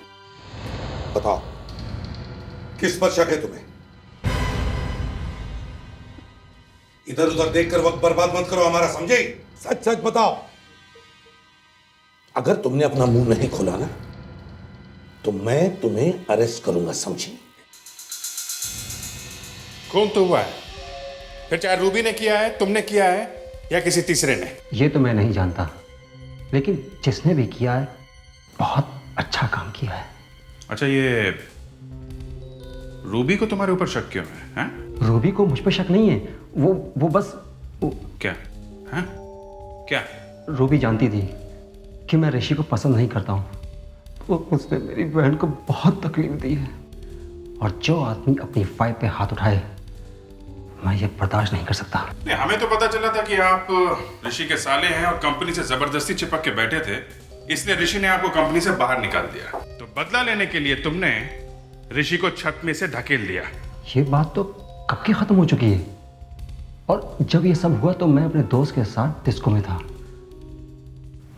इधर उधर देखकर वक्त बर्बाद मत करो हमारा, समझे? सच सच बताओ। अगर तुमने अपना मुंह नहीं खोला ना तो मैं तुम्हें अरेस्ट करूंगा, समझी? खून तो हुआ है, फिर चाहे रूबी ने किया है, तुमने किया है या किसी तीसरे ने। ये तो मैं नहीं जानता, लेकिन जिसने भी किया है बहुत अच्छा काम किया है। अच्छा, ये रूबी को तुम्हारे ऊपर शक क्यों है? रूबी को मुझ पर शक नहीं है, वो बस क्या है? क्या? रूबी जानती थी कि मैं ऋषि को पसंद नहीं करता हूँ। उसने मेरी बहन को बहुत तकलीफ दी है, और जो आदमी अपनी वाइफ पे हाथ उठाए मैं ये बर्दाश्त नहीं कर सकता। नहीं, हमें तो पता चला था कि आप ऋषि के साले हैं और कंपनी से जबरदस्ती चिपक के बैठे थे, इसलिए ऋषि ने आपको कंपनी से बाहर निकाल दिया। तो बदला लेने के लिए तुमने ऋषि को छत में से धकेल दिया। ये बात तो कब की खत्म हो चुकी है, और जब ये सब हुआ तो मैं अपने दोस्त के साथ डिस्को में था।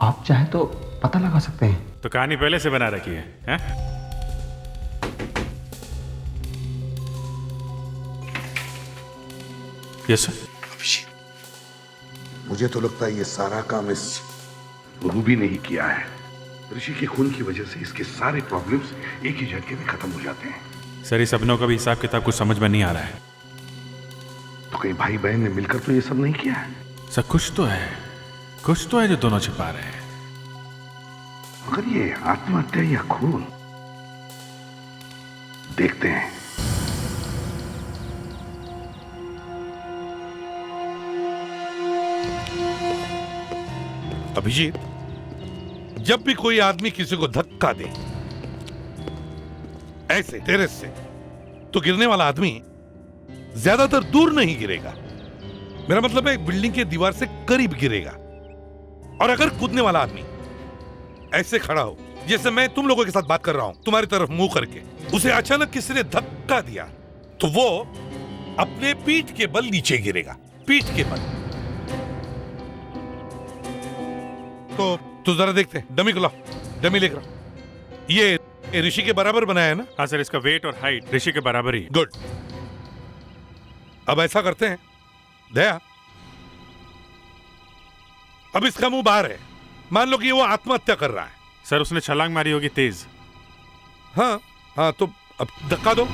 आप चाहे तो पता लगा सकते हैं। तो कहानी पहले से बना रखी है? Yes sir. मुझे तो लगता है ये सारा काम इस रूबी ने ही किया है। ऋषि के खून की वजह से इसके सारे प्रॉब्लम्स एक ही झटके में खत्म हो जाते हैं। सर, इस अपनों का भी हिसाब किताब कुछ समझ में नहीं आ रहा है। तो कहीं भाई बहन ने मिलकर तो ये सब नहीं किया है? सर, कुछ तो है जो दोनों छिपा रहे हैं। मगर ये आत्महत्या या खून, देखते हैं। अभिजीत, जब भी कोई आदमी किसी को धक्का दे ऐसे टेरेस से, तो गिरने वाला आदमी ज्यादातर दूर नहीं गिरेगा। मेरा मतलब है बिल्डिंग के दीवार से करीब गिरेगा। और अगर कूदने वाला आदमी ऐसे खड़ा हो जैसे मैं तुम लोगों के साथ बात कर रहा हूं, तुम्हारी तरफ मुंह करके, उसे अचानक किसी ने धक्का दिया तो वो अपने पीठ के बल नीचे गिरेगा। पीठ के बल। तो जरा देखते हैं, डमी को लाओ। डमी लेकर आओ। ये ऋषि के बराबर बनाया है ना? हाँ सर, इसका वेट और हाइट ऋषि के बराबर ही। गुड। अब ऐसा करते हैं, दया, अब इसका मुंह बाहर है। मान लो कि वो आत्महत्या कर रहा है। सर, उसने छलांग मारी होगी तेज। हाँ, तो अब धक्का दो।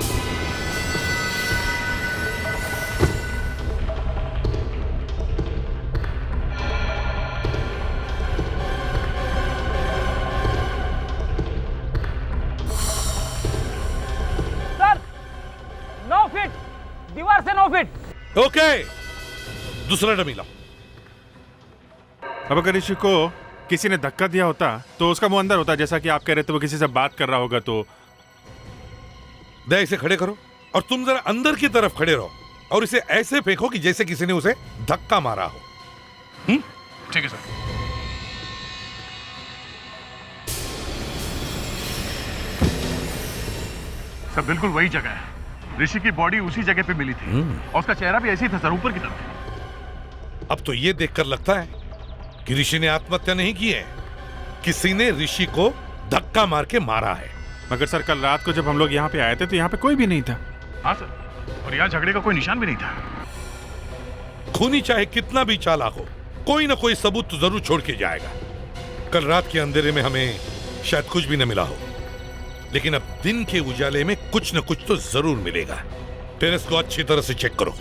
सर, 9 फीट, दीवार से 9 फीट। ओके, दूसरा डमी लाओ। अब अगर ऋषि को किसी ने धक्का दिया होता तो उसका मुंह अंदर होता, जैसा कि आप कह रहे थे, वो किसी से बात कर रहा होगा। तो दया, इसे खड़े करो और तुम जरा अंदर की तरफ खड़े रहो और इसे ऐसे फेंको कि जैसे किसी ने उसे धक्का मारा हो। ठीक है सर। सर, बिल्कुल वही जगह है। ऋषि की बॉडी उसी जगह पे मिली थी और उसका चेहरा भी ऐसे ही था सर, ऊपर की तरफ। अब तो ये देखकर लगता है कि ऋषि ने आत्महत्या नहीं की है, किसी ने ऋषि को धक्का मार के मारा है। मगर सर, कल रात को जब हम लोग यहाँ पे आए थे तो यहाँ पे कोई भी नहीं था। हाँ सर, और यहाँ झगड़े का कोई निशान भी नहीं था। खूनी चाहे कितना भी चालाक हो, कोई ना कोई सबूत तो जरूर छोड़ के जाएगा। कल रात के अंधेरे में हमें शायद कुछ भी न मिला हो, लेकिन अब दिन के उजाले में कुछ न कुछ तो जरूर मिलेगा। टेरेस को अच्छी तरह से चेक करो।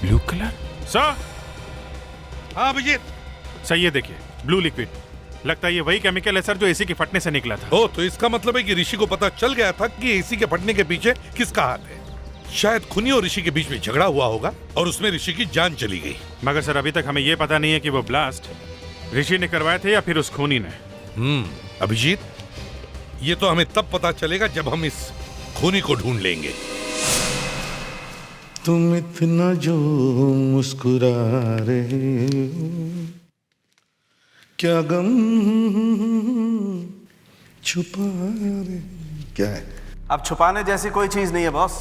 Blue colour? सर। हाँ अभिजीत। सर, ये देखिए, ब्लू लिक्विड। लगता है ये वही केमिकल है सर जो एसी के फटने से निकला था। ओ, तो इसका मतलब है कि ऋषि को पता चल गया था कि एसी के फटने के पीछे किसका हाथ है। शायद खूनी और ऋषि के बीच में झगड़ा हुआ होगा और उसमें ऋषि की जान चली गई। मगर सर, अभी तक हमें ये पता नहीं है कि वो ब्लास्ट ऋषि ने करवाए थे या फिर उस खूनी ने। अभिजीत, ये तो हमें तब पता चलेगा जब हम इस खूनी को ढूंढ लेंगे। तुम इतना जो मुस्कुरा रहे हो, क्या गम छुपा रहे, क्या है? अब छुपाने जैसी कोई चीज नहीं है बॉस,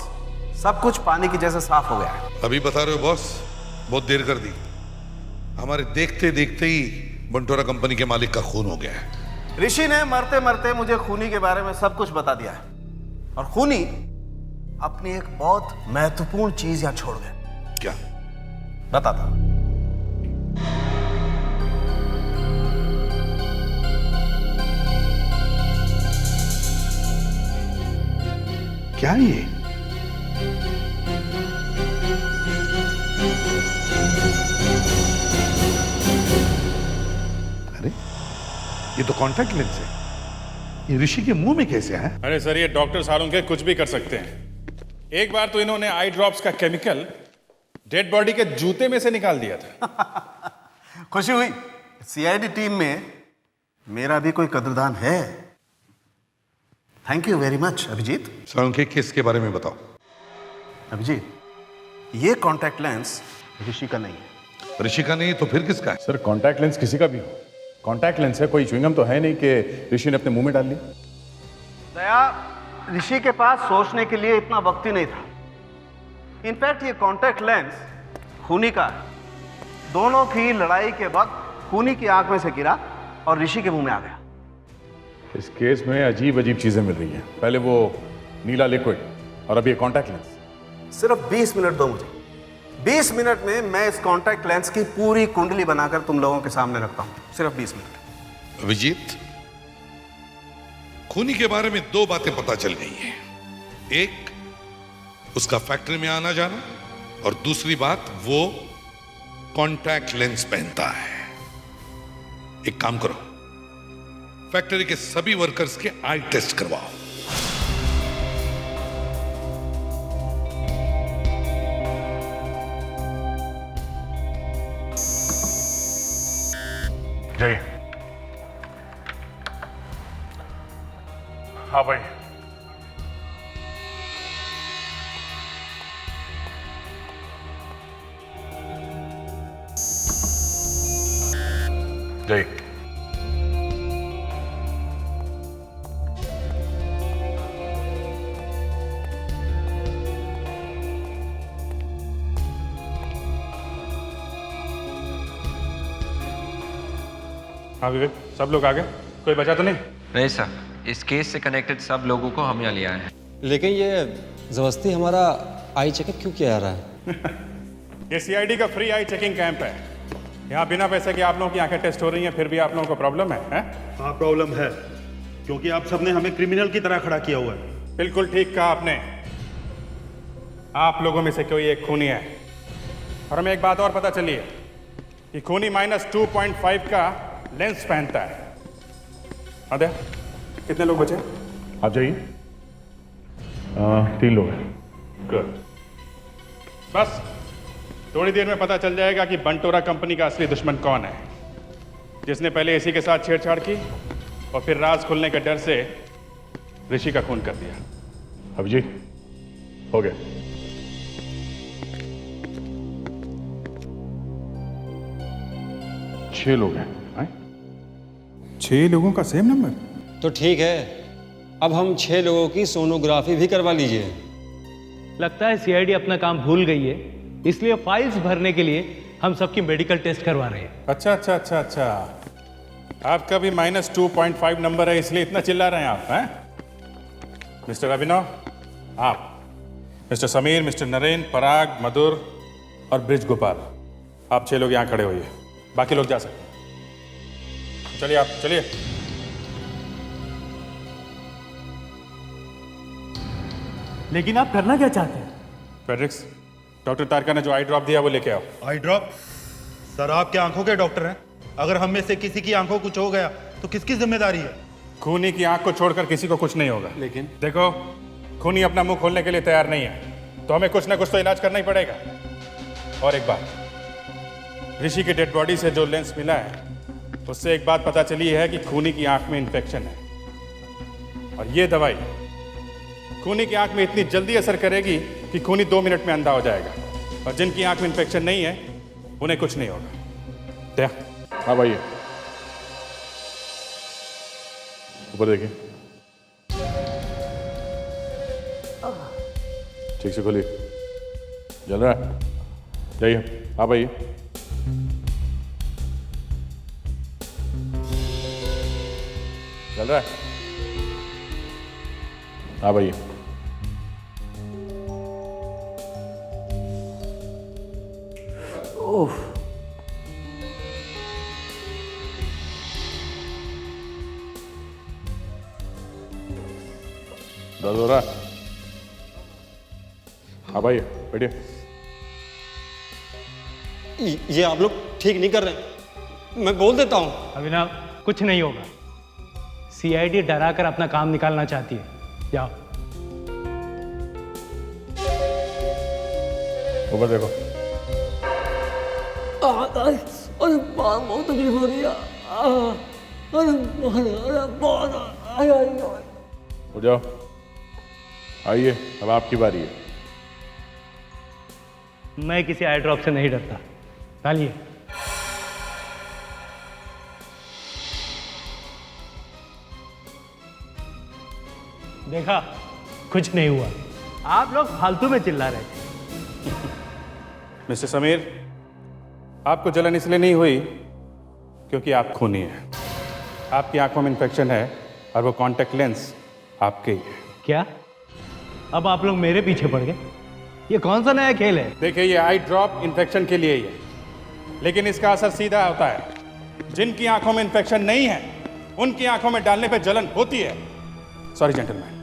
सब कुछ पानी की जैसे साफ हो गया है। अभी बता रहे हो बॉस? बहुत देर कर दी। हमारे देखते देखते ही बंटोरा कंपनी के मालिक का खून हो गया है। ऋषि ने मरते मरते मुझे खूनी के बारे में सब कुछ बता दिया है, और खूनी अपनी एक बहुत महत्वपूर्ण चीज यहां छोड़ गए। क्या? बताता हूं। क्या ये? अरे ये तो कॉन्टैक्ट लेंस है। ये ऋषि के मुंह में कैसे है? अरे सर, ये डॉक्टर सालों के कुछ भी कर सकते हैं। एक बार तो इन्होंने आई ड्रॉप्स का केमिकल डेड बॉडी के जूते में से निकाल दिया था। खुशी हुई। सीआईडी टीम में मेरा भी कोई कदरदान है। Thank you very much Abhijeet. सालों केस के बारे में बताओ। अभिजीत, ये कॉन्टैक्ट लेंस ऋषि का नहीं है। ऋषि का नहीं तो फिर किसका है? सर कॉन्टैक्ट लेंस किसी का भी हो, कॉन्टैक्ट लेंस है, कोई च्युइंगम तो है नहीं कि ऋषि ने अपने मुंह में डाल ली। दया, ऋषि के पास सोचने के लिए इतना वक्त ही नहीं था। इनफैक्ट ये कॉन्टैक्ट लेंस खूनी का है। दोनों की लड़ाई के वक्त खूनी की आंख में से गिरा और ऋषि के मुंह में आ गया। इस केस में अजीब अजीब चीजें मिल रही हैं। पहले वो नीला लिक्विड और अब ये कॉन्टैक्ट लेंस। सिर्फ 20 मिनट दो मुझे। 20 मिनट में मैं इस कॉन्टैक्ट लेंस की पूरी कुंडली बनाकर तुम लोगों के सामने रखता हूं। सिर्फ 20 मिनट। अभिजीत, खूनी के बारे में दो बातें पता चल गई हैं। एक, उसका फैक्ट्री में आना जाना, और दूसरी बात, वो कॉन्टैक्ट लेंस पहनता है। एक काम करो, फैक्ट्री के सभी वर्कर्स के आई टेस्ट करवाओ। जय। हाँ भाई। जय। हाँ विवेक, सब लोग आ गए? कोई बचा तो नहीं? नहीं सर, इस केस से कनेक्टेड सब लोगों को हम यहाँ ले आए हैं। लेकिन ये जबरदस्ती हमारा आई चेकअप क्यों किया जा रहा है? ये सीआईडी का फ्री आई चेकिंग कैंप है। यहाँ बिना पैसे के आप लोगों की आंखें टेस्ट हो रही हैं, फिर भी आप लोगों को प्रॉब्लम है? हाँ प्रॉब्लम है, क्योंकि आप सबने हमें क्रिमिनल की तरह खड़ा किया हुआ है। बिल्कुल ठीक कहा आपने। आप लोगों में से कोई एक खूनी है, और हमें एक बात और पता चली है कि खूनी -2.5 का लेंस पहनता है। अदे, कितने लोग बचे? आप जाइए। 3 लोग हैं। गुड। बस थोड़ी देर में पता चल जाएगा कि बंटोरा कंपनी का असली दुश्मन कौन है, जिसने पहले एसी के साथ छेड़छाड़ की और फिर राज खुलने के डर से ऋषि का खून कर दिया। अभिजीत, हो गया। छह लोग हैं। 6 लोगों का सेम नंबर? तो ठीक है, अब हम 6 लोगों की सोनोग्राफी भी करवा लीजिए। लगता है सीआईडी अपना काम भूल गई है, इसलिए फाइल्स भरने के लिए हम सबकी मेडिकल टेस्ट करवा रहे हैं। अच्छा। आपका भी -2.5 नंबर है, इसलिए इतना चिल्ला रहे हैं आप, हैं? मिस्टर अभिनव, आप, मिस्टर समीर, मिस्टर नरेन, पराग, मधुर और ब्रिज गोपाल, आप 6 लोग यहाँ खड़े होइए, बाकी लोग जा सकते हैं। चलिए आप, चलिए। लेकिन आप करना क्या चाहते हैं? फ्रेडरिक्स, डॉक्टर तारका ने जो आई ड्रॉप दिया वो लेके आओ। आई ड्रॉप? सर आपके आंखों के डॉक्टर हैं, अगर हम में से किसी की आंखों कुछ हो गया तो किसकी जिम्मेदारी है? खूनी की आंख को छोड़कर किसी को कुछ नहीं होगा। लेकिन देखो, खूनी अपना मुंह खोलने के लिए तैयार नहीं है, तो हमें कुछ ना कुछ तो इलाज करना ही पड़ेगा। और एक बात, ऋषि की डेड बॉडी से जो लेंस मिला है उससे एक बात पता चली है कि खूनी की आंख में इन्फेक्शन है, और ये दवाई खूनी की आंख में इतनी जल्दी असर करेगी कि खूनी 2 मिनट में अंधा हो जाएगा। और जिनकी आंख में इन्फेक्शन नहीं है उन्हें कुछ नहीं होगा। दया। हाँ भाई, ऊपर देखिए, ठीक से खोलिए। जल रहा है? जाइए, आप आइए। चल रहा है? आप आइए। ओह, दर्द हो रहा है? आप आइए, बैठिए। ये आप लोग ठीक नहीं कर रहे, मैं बोल देता हूँ। अभिनव, कुछ नहीं होगा। सीआईडी डरा कर अपना काम निकालना चाहती है। जाओ। ऊपर देखो। अरे बहुत तकलीफ हो रही है। अरे बहुत। उठ जाओ, आइए, अब आपकी बारी है। मैं किसी आई ड्रॉप से नहीं डरता। डालिए। देखा, कुछ नहीं हुआ। आप लोग फालतू में चिल्ला रहे थे। मिस्टर समीर, आपको जलन इसलिए नहीं हुई क्योंकि आप खूनी हैं। आपकी आंखों में इन्फेक्शन है और वो कॉन्टैक्ट लेंस आपके ही है। क्या? अब आप लोग मेरे पीछे पड़ गए? ये कौन सा नया खेल है? देखिए, ये आई ड्रॉप इन्फेक्शन के लिए ही है, लेकिन इसका असर सीधा होता है। जिनकी आंखों में इन्फेक्शन नहीं है उनकी आंखों में डालने पे जलन होती है। सॉरी जेंटलमैन,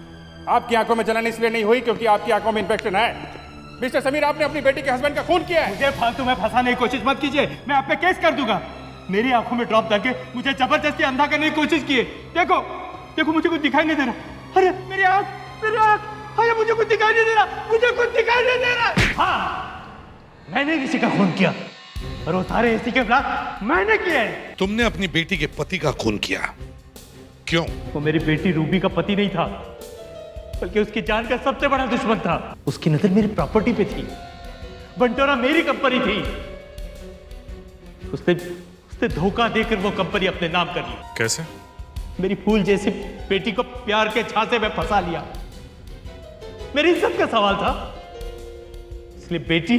आपकी आंखों में जलन इसलिए नहीं हुई क्योंकि आपकी आंखों में इन्फेक्शन है। मिस्टर समीर, आपने अपनी बेटी के हस्बैंड का खून किया है। मुझे फालतू में फंसाने की कोशिश मत कीजिए, मैं आप पे केस कर दूंगा। मेरी आंखों में ड्रॉप डाल के मुझे जबरदस्ती अंधा करने की कोशिश की है। देखो देखो, मुझे कुछ दिखाई नहीं दे रहा। अरे मेरी आंख, मेरी आंख, अरे मुझे कुछ दिखाई नहीं दे रहा, मुझे कुछ दिखाई नहीं दे रहा। हाँ, मैंने किसी का खून किया और वो सारे एसी के ब्लास्ट मैंने किए हैं। तुमने अपनी बेटी के पति का खून किया, क्यों? वो मेरी बेटी रूबी का पति नहीं था, बल्कि उसकी जान का सबसे बड़ा दुश्मन था। उसकी नजर मेरी प्रॉपर्टी पे थी। बंटोरा मेरी कंपनी थी। उसने धोखा देकर वो कंपनी अपने नाम कर ली। कैसे? मेरी फूल जैसी बेटी को प्यार के झांसे में फंसा लिया। मेरी इज्जत का सवाल था, इसलिए बेटी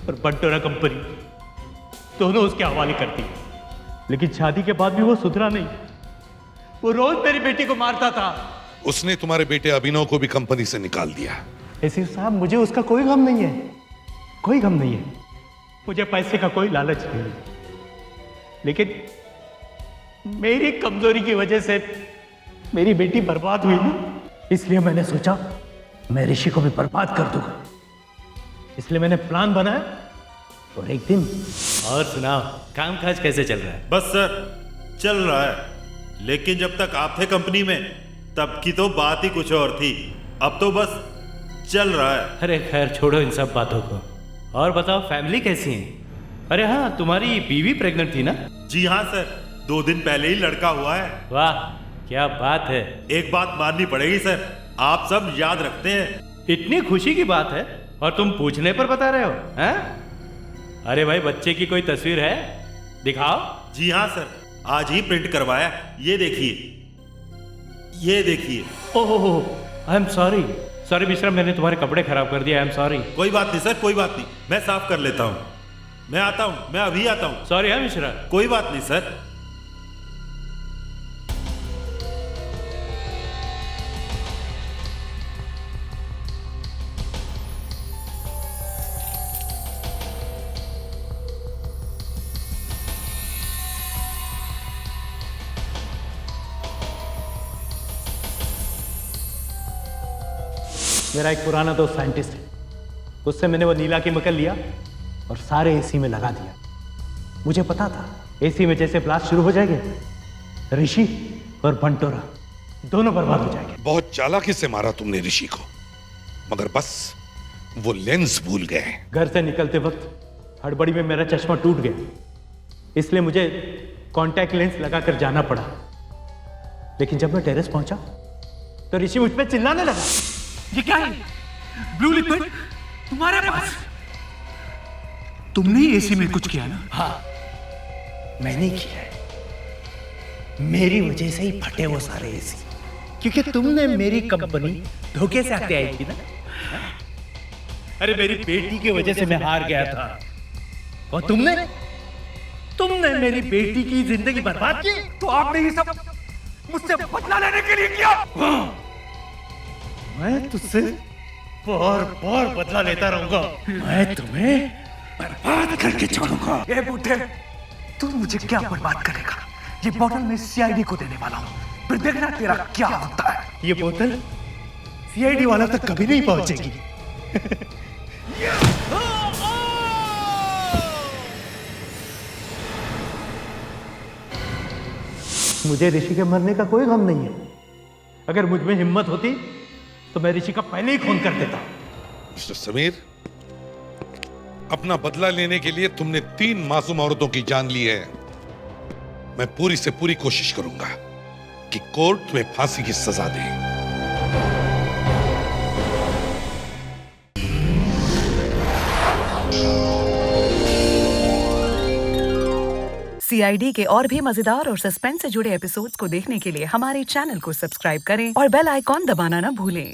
और बंटोरा कंपनी दोनों उसके हवाले कर दी। लेकिन शादी के बाद भी वो सुधरा नहीं। वो रोज मेरी बेटी को मारता था। उसने तुम्हारे बेटे अभिनव को भी कंपनी से निकाल दिया। एसी साहब, मुझे उसका कोई गम नहीं है, कोई गम नहीं है। मुझे पैसे का कोई लालच नहीं है, लेकिन मेरी कमजोरी की वजह से मेरी बेटी बर्बाद हुई ना, इसलिए मैंने सोचा मैं ऋषि को भी बर्बाद कर दूंगा। इसलिए मैंने प्लान बनाया और एक दिन। और सुनाओ, कामकाज कैसे चल रहा है? बस सर, चल रहा है। लेकिन जब तक आप थे कंपनी में तब की तो बात ही कुछ और थी। अब तो बस चल रहा है। अरे खैर, छोड़ो इन सब बातों को। और बताओ, फैमिली कैसी है? अरे हाँ, तुम्हारी बीवी प्रेग्नेंट थी ना? जी हाँ सर, 2 दिन पहले ही लड़का हुआ है। वाह, क्या बात है। एक बात माननी पड़ेगी सर, आप सब याद रखते हैं। इतनी खुशी की बात है और तुम पूछने पर बता रहे हो, हैं? अरे भाई, बच्चे की कोई तस्वीर है? दिखाओ। जी हाँ सर, आज ही प्रिंट करवाया। ये देखिए, ये देखिए। Oh, I am sorry. Sorry Mishra, मैंने तुम्हारे कपड़े खराब कर दिया। I am sorry. कोई बात नहीं सर, कोई बात नहीं, मैं साफ कर लेता हूँ। मैं आता हूँ, मैं अभी आता हूँ। सॉरी है मिश्रा। कोई बात नहीं सर। मेरा एक पुराना दोस्त साइंटिस्ट है, उससे मैंने वो नीला केमिकल लिया और सारे एसी में लगा दिया। मुझे पता था एसी में जैसे ब्लास्ट शुरू हो जाएंगे, ऋषि और बंटोरा दोनों बर्बाद हो जाएंगे। बहुत चालाकी से मारा तुमने ऋषि को, मगर बस वो लेंस भूल गए। घर से निकलते वक्त हड़बड़ी में मेरा चश्मा टूट गया, इसलिए मुझे कॉन्टैक्ट लेंस लगाकर जाना पड़ा। लेकिन जब मैं टेरेस पहुंचा तो ऋषि मुझ पे चिल्लाने लगा। ये क्या है? ब्लू लिक्विड तुम्हारे पास? तुमने एसी में कुछ किया ना? हाँ, मैंने किया है। मेरी वजह से ही फटे वो सारे एसी, क्योंकि तुमने मेरी कंपनी धोखे से आते आई थी ना। अरे मेरी बेटी की वजह से मैं हार गया था, और तुमने मेरी बेटी की जिंदगी बर्बाद की। तो आपने ये सब मुझसे बदला लेने के लिए किया। मैं तुझसे बार बदला लेता रहूंगा। मैं तुम्हें बर्बाद करके छोड़ूंगा। ये बूढ़े, तू मुझे क्या बर्बाद करेगा? ये बोतल मैं सीआईडी को देने वाला हूँ, फिर देखना तेरा क्या होता है। ये बोतल सीआईडी वाला तक कभी नहीं पहुंचेगी। मुझे ऋषि के मरने का कोई गम नहीं है। अगर मुझ में हिम्मत होती तो मैं ऋषि का पहले ही खून कर देता। मिस्टर समीर, अपना बदला लेने के लिए तुमने 3 मासूम औरतों की जान ली है। मैं पूरी से पूरी कोशिश करूंगा कि कोर्ट तुम्हें फांसी की सजा दे। सीआईडी के और भी मजेदार और सस्पेंस से जुड़े एपिसोड्स को देखने के लिए हमारे चैनल को सब्सक्राइब करें और बेल आइकॉन दबाना ना भूलें।